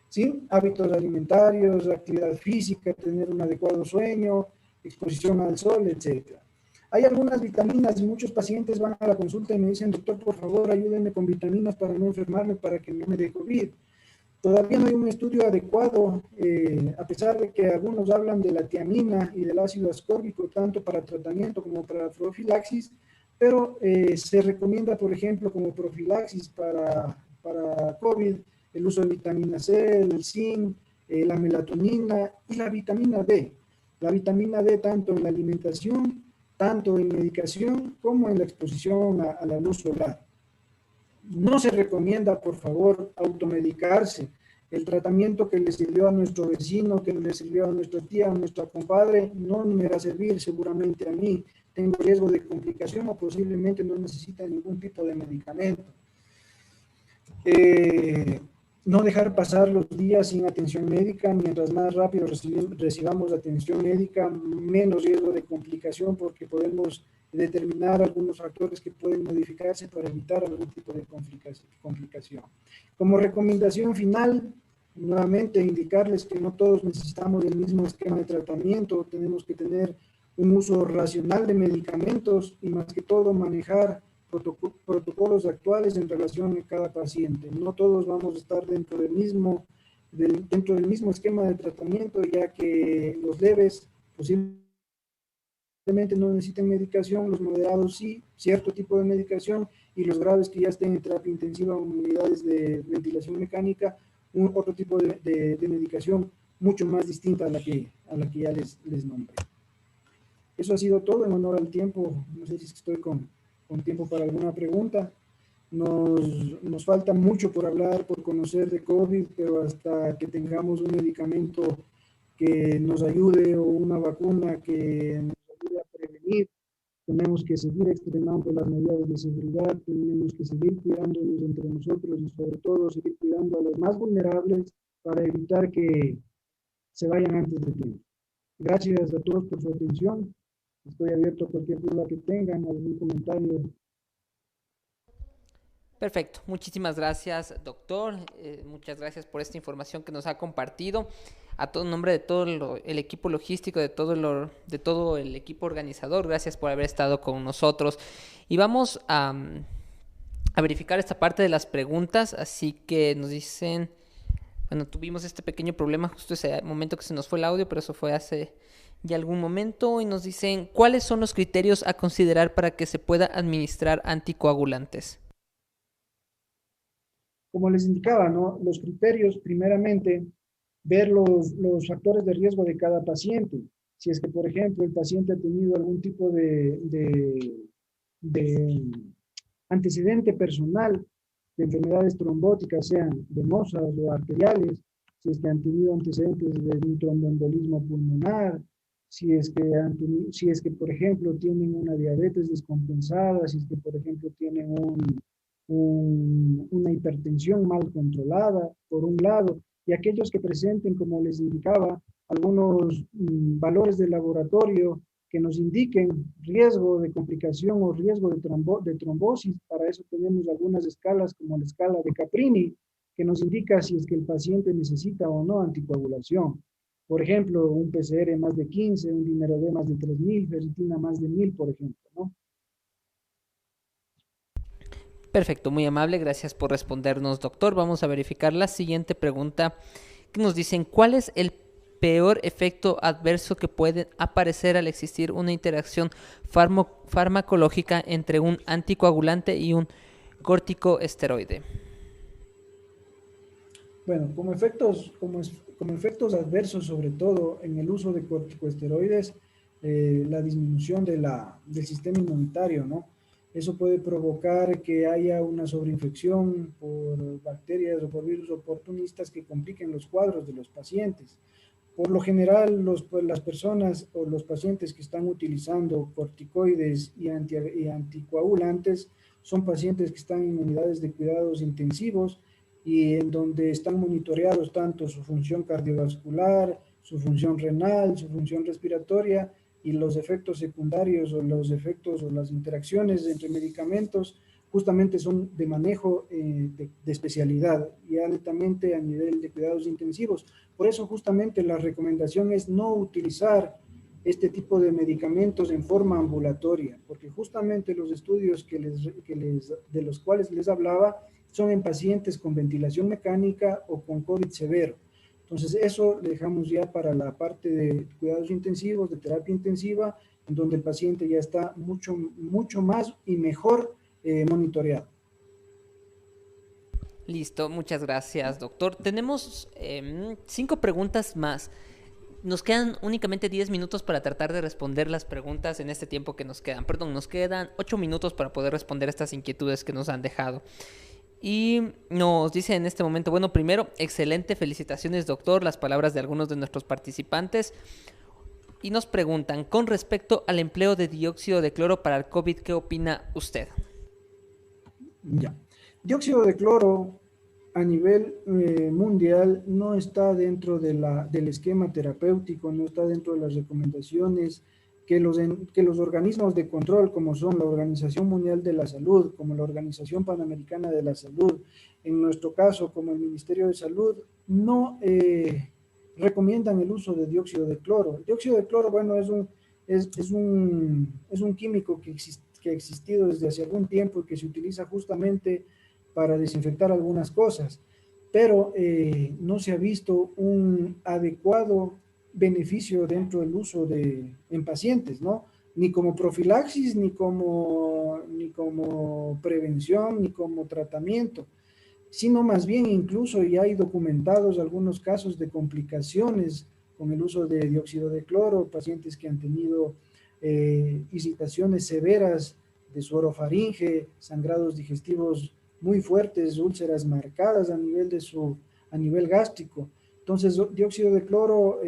¿sí? Hábitos alimentarios, actividad física, tener un adecuado sueño, exposición al sol, etc. Hay algunas vitaminas y muchos pacientes van a la consulta y me dicen, doctor, por favor, ayúdenme con vitaminas para no enfermarme, para que no me dé COVID. Todavía no hay un estudio adecuado, a pesar de que algunos hablan de la tiamina y del ácido ascórbico, tanto para tratamiento como para profilaxis, pero se recomienda, por ejemplo, como profilaxis para COVID, el uso de vitamina C, el zinc, la melatonina y la vitamina D. La vitamina D tanto en la alimentación, tanto en medicación como en la exposición a la luz solar. No se recomienda, por favor, automedicarse. El tratamiento que le sirvió a nuestro vecino, que le sirvió a nuestra tía, a nuestra compadre, no me va a servir seguramente a mí. Tengo riesgo de complicación o posiblemente no necesita ningún tipo de medicamento. no dejar pasar los días sin atención médica. Mientras más rápido recibamos atención médica, menos riesgo de complicación, porque podemos determinar algunos factores que pueden modificarse para evitar algún tipo de complicación. Como recomendación final, nuevamente indicarles que no todos necesitamos el mismo esquema de tratamiento, tenemos que tener un uso racional de medicamentos y más que todo manejar protocolos actuales en relación a cada paciente. No todos vamos a estar dentro del mismo esquema de tratamiento, ya que los leves posiblemente no necesiten medicación, los moderados sí, cierto tipo de medicación, y los graves que ya estén en terapia intensiva o en unidades de ventilación mecánica, otro tipo de medicación mucho más distinta a la que ya les nombré. Eso ha sido todo en honor al tiempo. No sé si estoy con tiempo para alguna pregunta. Nos falta mucho por hablar, por conocer de COVID, pero hasta que tengamos un medicamento que nos ayude o una vacuna que nos ayude a prevenir, tenemos que seguir extremando las medidas de seguridad, tenemos que seguir cuidándonos entre nosotros y sobre todo seguir cuidando a los más vulnerables para evitar que se vayan antes de tiempo. Gracias a todos por su atención. Estoy abierto a cualquier duda que tengan, algún comentario. Perfecto, muchísimas gracias, doctor. Muchas gracias por esta información que nos ha compartido. A todo nombre de todo el equipo logístico, de todo el equipo organizador, gracias por haber estado con nosotros. Y vamos a verificar esta parte de las preguntas, así que nos dicen, bueno, tuvimos este pequeño problema justo ese momento que se nos fue el audio, pero eso fue hace ya algún momento, y nos dicen, ¿cuáles son los criterios a considerar para que se pueda administrar anticoagulantes? Como les indicaba, ¿no? Los criterios, primeramente, ver los factores de riesgo de cada paciente. Si es que, por ejemplo, el paciente ha tenido algún tipo de antecedente personal de enfermedades trombóticas, sean venosas o arteriales, si es que han tenido antecedentes de un tromboembolismo pulmonar, si es que, por ejemplo, tienen una diabetes descompensada, si es que, por ejemplo, tienen una hipertensión mal controlada, por un lado, y aquellos que presenten, como les indicaba, algunos valores de laboratorio que nos indiquen riesgo de complicación o riesgo de trombosis. Para eso tenemos algunas escalas, como la escala de Caprini, que nos indica si es que el paciente necesita o no anticoagulación. Por ejemplo, un PCR más de 15, un dímero D más de 3000, ferritina más de 1000, por ejemplo, ¿no? Perfecto, muy amable, gracias por respondernos, doctor. Vamos a verificar la siguiente pregunta que nos dicen, ¿cuál es el peor efecto adverso que puede aparecer al existir una interacción farmacológica entre un anticoagulante y un corticosteroide? Bueno, como efectos adversos, sobre todo en el uso de corticosteroides, la disminución del sistema inmunitario, ¿no? Eso puede provocar que haya una sobreinfección por bacterias o por virus oportunistas que compliquen los cuadros de los pacientes. Por lo general, las personas o los pacientes que están utilizando corticoides y anticoagulantes son pacientes que están en unidades de cuidados intensivos y en donde están monitoreados tanto su función cardiovascular, su función renal, su función respiratoria, y los efectos secundarios o los efectos o las interacciones entre medicamentos justamente son de manejo de especialidad, ya netamente a nivel de cuidados intensivos. Por eso justamente la recomendación es no utilizar este tipo de medicamentos en forma ambulatoria, porque justamente los estudios de los cuales les hablaba son en pacientes con ventilación mecánica o con COVID severo. Entonces, eso lo dejamos ya para la parte de cuidados intensivos, de terapia intensiva, en donde el paciente ya está mucho, mucho más y mejor monitoreado. Listo, muchas gracias, doctor. Tenemos 5 preguntas más. Nos quedan únicamente 10 minutos para tratar de responder las preguntas en este tiempo que nos quedan. Perdón, nos quedan 8 minutos para poder responder estas inquietudes que nos han dejado. Y nos dice en este momento, bueno, primero, excelente, felicitaciones, doctor, las palabras de algunos de nuestros participantes. Y nos preguntan, con respecto al empleo de dióxido de cloro para el COVID, ¿qué opina usted? Ya. Dióxido de cloro a nivel mundial no está dentro del esquema terapéutico, no está dentro de las recomendaciones que los organismos de control, como son la Organización Mundial de la Salud, como la Organización Panamericana de la Salud, en nuestro caso, como el Ministerio de Salud, no recomiendan el uso de dióxido de cloro. El dióxido de cloro, bueno, es un químico que ha existido desde hace algún tiempo y que se utiliza justamente para desinfectar algunas cosas, pero no se ha visto un adecuado beneficio dentro del uso en pacientes, ¿no? Ni como profilaxis, ni como prevención, ni como tratamiento, sino más bien incluso ya hay documentados algunos casos de complicaciones con el uso de dióxido de cloro, pacientes que han tenido irritaciones severas de su orofaringe, sangrados digestivos muy fuertes, úlceras marcadas a nivel gástrico. Entonces, dióxido de cloro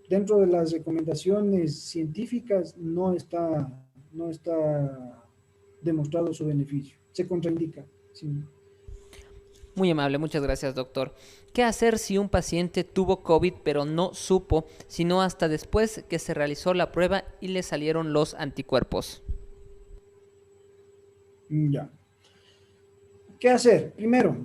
dentro de las recomendaciones científicas no está demostrado su beneficio, se contraindica. Sí. Muy amable, muchas gracias, doctor. ¿Qué hacer si un paciente tuvo COVID pero no supo, sino hasta después que se realizó la prueba y le salieron los anticuerpos? Ya. ¿Qué hacer? Primero,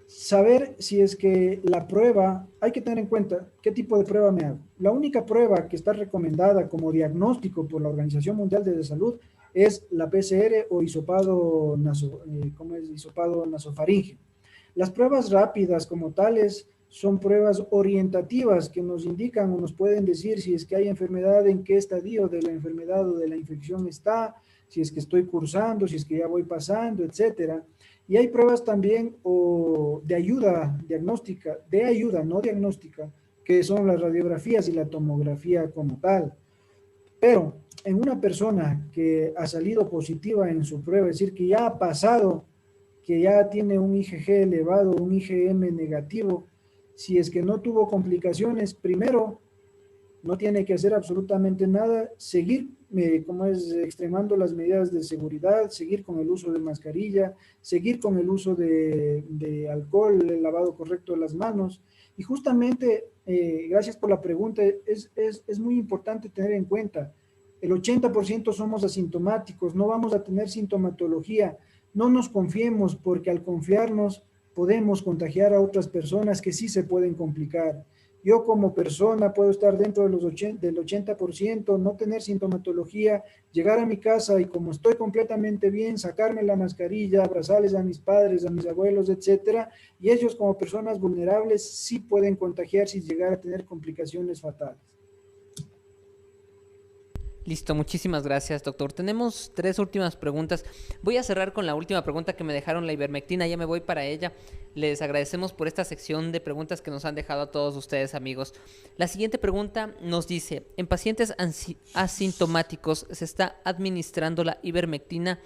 saber si es que la prueba, hay que tener en cuenta qué tipo de prueba me hago. La única prueba que está recomendada como diagnóstico por la Organización Mundial de la Salud es la PCR o ¿cómo es? Hisopado nasofaringe. Las pruebas rápidas como tales son pruebas orientativas que nos indican o nos pueden decir si es que hay enfermedad, en qué estadio de la enfermedad o de la infección está, si es que estoy cursando, si es que ya voy pasando, etcétera. Y hay pruebas también de ayuda diagnóstica, de ayuda no diagnóstica, que son las radiografías y la tomografía como tal. Pero en una persona que ha salido positiva en su prueba, es decir, que ya ha pasado, que ya tiene un IgG elevado, un IgM negativo, si es que no tuvo complicaciones, primero no tiene que hacer absolutamente nada, seguir como es extremando las medidas de seguridad, seguir con el uso de mascarilla, seguir con el uso de alcohol, el lavado correcto de las manos. Y justamente, gracias por la pregunta, es muy importante tener en cuenta, el 80% somos asintomáticos, no vamos a tener sintomatología, no nos confiemos porque al confiarnos podemos contagiar a otras personas que sí se pueden complicar. Yo como persona puedo estar dentro de del 80%, no tener sintomatología, llegar a mi casa y como estoy completamente bien, sacarme la mascarilla, abrazarles a mis padres, a mis abuelos, etcétera, y ellos como personas vulnerables sí pueden contagiarse y llegar a tener complicaciones fatales. Listo, muchísimas gracias, doctor. Tenemos tres últimas preguntas. Voy a cerrar con la última pregunta que me dejaron, la ivermectina, ya me voy para ella. Les agradecemos por esta sección de preguntas que nos han dejado a todos ustedes, amigos. La siguiente pregunta nos dice, ¿en pacientes asintomáticos se está administrando la ivermectina?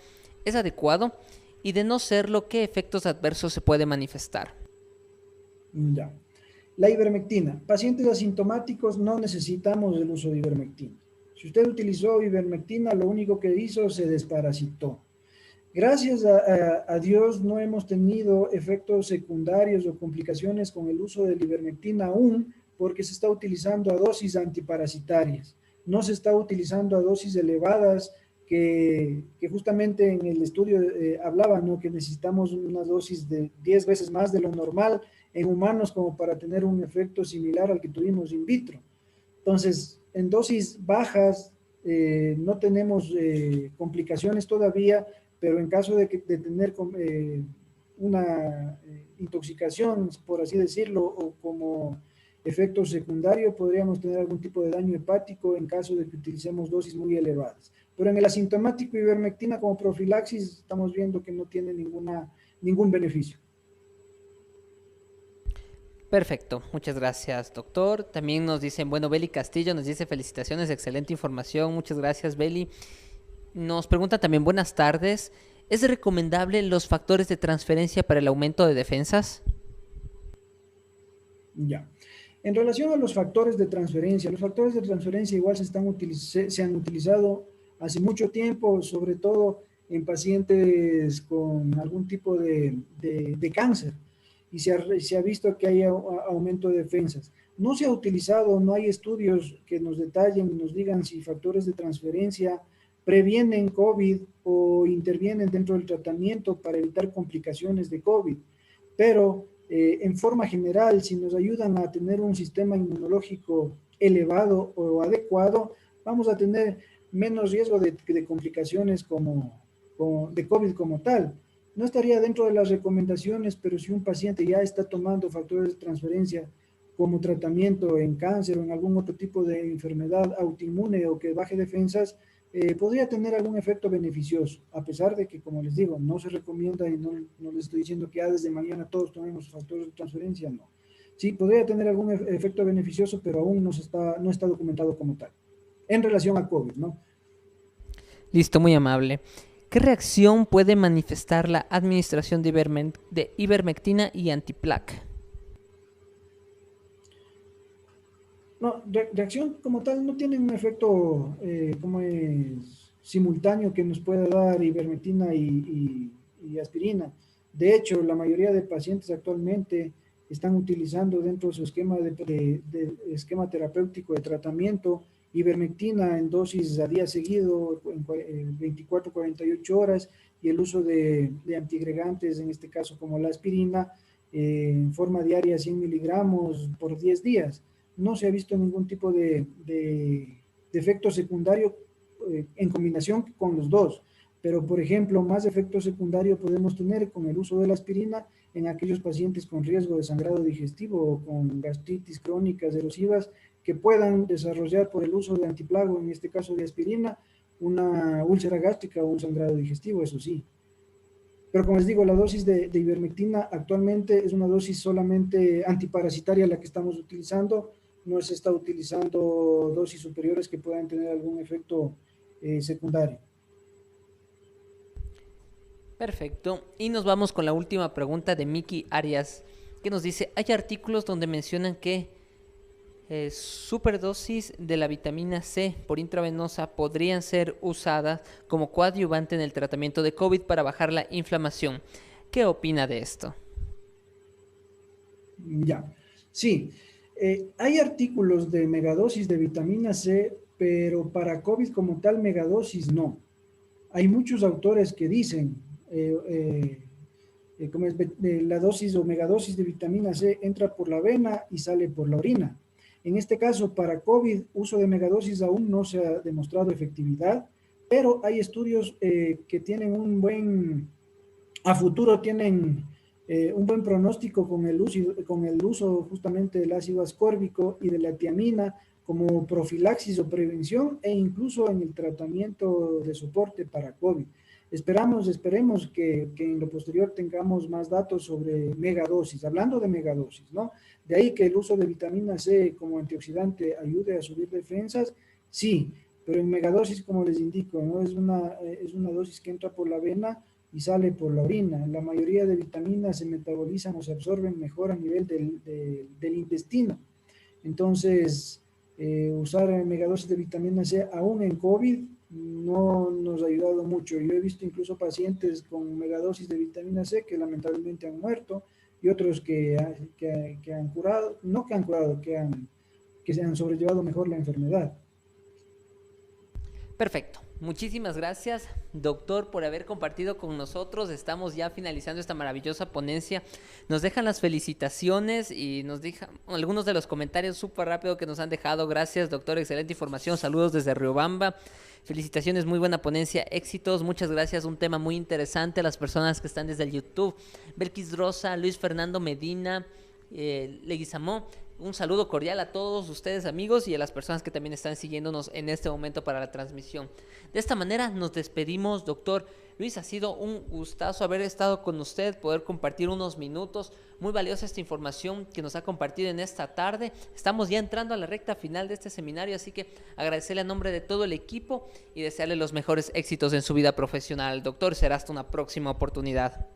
¿Es adecuado? Y de no serlo, ¿qué efectos adversos se puede manifestar? Ya. La ivermectina. Pacientes asintomáticos no necesitamos el uso de ivermectina. Si usted utilizó ivermectina, lo único que hizo se desparasitó. Gracias a Dios no hemos tenido efectos secundarios o complicaciones con el uso de la ivermectina aún, porque se está utilizando a dosis antiparasitarias. No se está utilizando a dosis elevadas que justamente en el estudio hablaban, ¿no? Que necesitamos una dosis de 10 veces más de lo normal en humanos como para tener un efecto similar al que tuvimos in vitro. Entonces, en dosis bajas no tenemos complicaciones todavía, pero en caso de tener una intoxicación, por así decirlo, o como efecto secundario, podríamos tener algún tipo de daño hepático en caso de que utilicemos dosis muy elevadas. Pero en el asintomático ivermectina como profilaxis estamos viendo que no tiene ningún beneficio. Perfecto, muchas gracias, doctor. También nos dicen, bueno, Beli Castillo nos dice felicitaciones, excelente información, muchas gracias, Beli. Nos pregunta también, buenas tardes, ¿es recomendable los factores de transferencia para el aumento de defensas? Ya. En relación a los factores de transferencia igual se han utilizado hace mucho tiempo, sobre todo en pacientes con algún tipo de cáncer. y se ha visto que hay aumento de defensas. No se ha utilizado, no hay estudios que nos detallen y nos digan si factores de transferencia previenen COVID o intervienen dentro del tratamiento para evitar complicaciones de COVID. Pero en forma general, si nos ayudan a tener un sistema inmunológico elevado o adecuado, vamos a tener menos riesgo de complicaciones de COVID como tal. No estaría dentro de las recomendaciones, pero si un paciente ya está tomando factores de transferencia como tratamiento en cáncer o en algún otro tipo de enfermedad autoinmune o que baje defensas, podría tener algún efecto beneficioso, a pesar de que, como les digo, no se recomienda y no les estoy diciendo que desde mañana todos tomemos factores de transferencia, no. Sí, podría tener algún efecto beneficioso, pero aún no está documentado como tal, en relación a COVID, ¿no? Listo, muy amable. ¿Qué reacción puede manifestar la administración de ivermectina y antiplaque? No, reacción como tal no tiene un efecto como es, simultáneo que nos pueda dar ivermectina y aspirina. De hecho, la mayoría de pacientes actualmente están utilizando dentro de su esquema de esquema terapéutico de tratamiento ivermectina en dosis a día seguido, en 24, 48 horas, y el uso de antiagregantes, en este caso como la aspirina, en forma diaria 100 miligramos por 10 días. No se ha visto ningún tipo de efecto secundario en combinación con los dos. Pero, por ejemplo, más efecto secundario podemos tener con el uso de la aspirina en aquellos pacientes con riesgo de sangrado digestivo o con gastritis crónicas erosivas que puedan desarrollar por el uso de antiplago, en este caso de aspirina, una úlcera gástrica o un sangrado digestivo, eso sí. Pero como les digo, la dosis de ivermectina actualmente es una dosis solamente antiparasitaria la que estamos utilizando, no se está utilizando dosis superiores que puedan tener algún efecto secundario. Perfecto. Y nos vamos con la última pregunta de Miki Arias, que nos dice, hay artículos donde mencionan que superdosis de la vitamina C por intravenosa podrían ser usadas como coadyuvante en el tratamiento de COVID para bajar la inflamación. ¿Qué opina de esto? Ya, sí. Hay artículos de megadosis de vitamina C, pero para COVID como tal, megadosis no. Hay muchos autores que dicen, como es, la dosis o megadosis de vitamina C entra por la vena y sale por la orina. En este caso, para COVID, uso de megadosis aún no se ha demostrado efectividad, pero hay estudios que tienen a futuro tienen un buen pronóstico con el uso justamente del ácido ascórbico y de la tiamina como profilaxis o prevención e incluso en el tratamiento de soporte para COVID. Esperemos que en lo posterior tengamos más datos sobre megadosis, hablando de megadosis, ¿no? De ahí que el uso de vitamina C como antioxidante ayude a subir defensas, sí, pero en megadosis, como les indico, ¿no? Es una dosis que entra por la vena y sale por la orina. La mayoría de vitaminas se metabolizan o se absorben mejor a nivel del intestino. Entonces, usar megadosis de vitamina C aún en COVID no nos ha ayudado mucho. Yo he visto incluso pacientes con megadosis de vitamina C que lamentablemente han muerto y otros que han curado, no que han curado, que se han sobrellevado mejor la enfermedad. Perfecto. Muchísimas gracias, doctor, por haber compartido con nosotros. Estamos ya finalizando esta maravillosa ponencia. Nos dejan las felicitaciones y nos dejan algunos de los comentarios súper rápido que nos han dejado. Gracias, doctor. Excelente información. Saludos desde Riobamba. Felicitaciones, muy buena ponencia, éxitos. Muchas gracias. Un tema muy interesante. Las personas que están desde el YouTube. Belkis Rosa, Luis Fernando Medina, Leguizamón. Un saludo cordial a todos ustedes, amigos, y a las personas que también están siguiéndonos en este momento para la transmisión. De esta manera nos despedimos, doctor Luis. Ha sido un gustazo haber estado con usted, poder compartir unos minutos. Muy valiosa esta información que nos ha compartido en esta tarde. Estamos ya entrando a la recta final de este seminario, así que agradecerle a nombre de todo el equipo y desearle los mejores éxitos en su vida profesional. Doctor, será hasta una próxima oportunidad.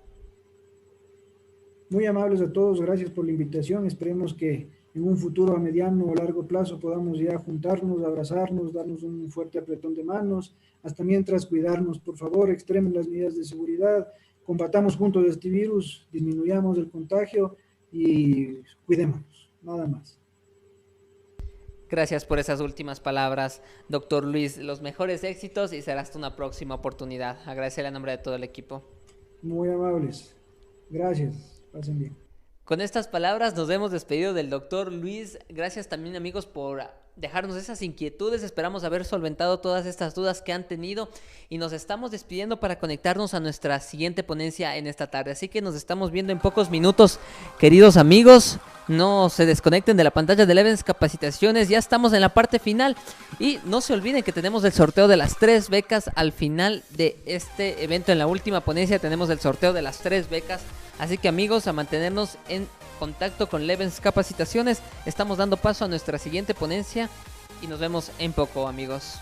Muy amables a todos, gracias por la invitación. Esperemos que en un futuro a mediano o largo plazo podamos ya juntarnos, abrazarnos, darnos un fuerte apretón de manos. Hasta mientras, cuidarnos, por favor, extremen las medidas de seguridad, combatamos juntos este virus, disminuyamos el contagio y cuidémonos, nada más. Gracias por esas últimas palabras, doctor Luis. Los mejores éxitos y será hasta una próxima oportunidad. Agradecerle a nombre de todo el equipo. Muy amables. Gracias. Pasen bien. Con estas palabras nos hemos despedido del doctor Luis. Gracias también, amigos, por dejarnos esas inquietudes. Esperamos haber solventado todas estas dudas que han tenido y nos estamos despidiendo para conectarnos a nuestra siguiente ponencia en esta tarde. Así que nos estamos viendo en pocos minutos, queridos amigos. No se desconecten de la pantalla de Levens Capacitaciones. Ya estamos en la parte final y no se olviden que tenemos el sorteo de las 3 becas al final de este evento. En la última ponencia tenemos el sorteo de las 3 becas. Así que, amigos, a mantenernos en contacto con Levens Capacitaciones. Estamos dando paso a nuestra siguiente ponencia y nos vemos en poco, amigos.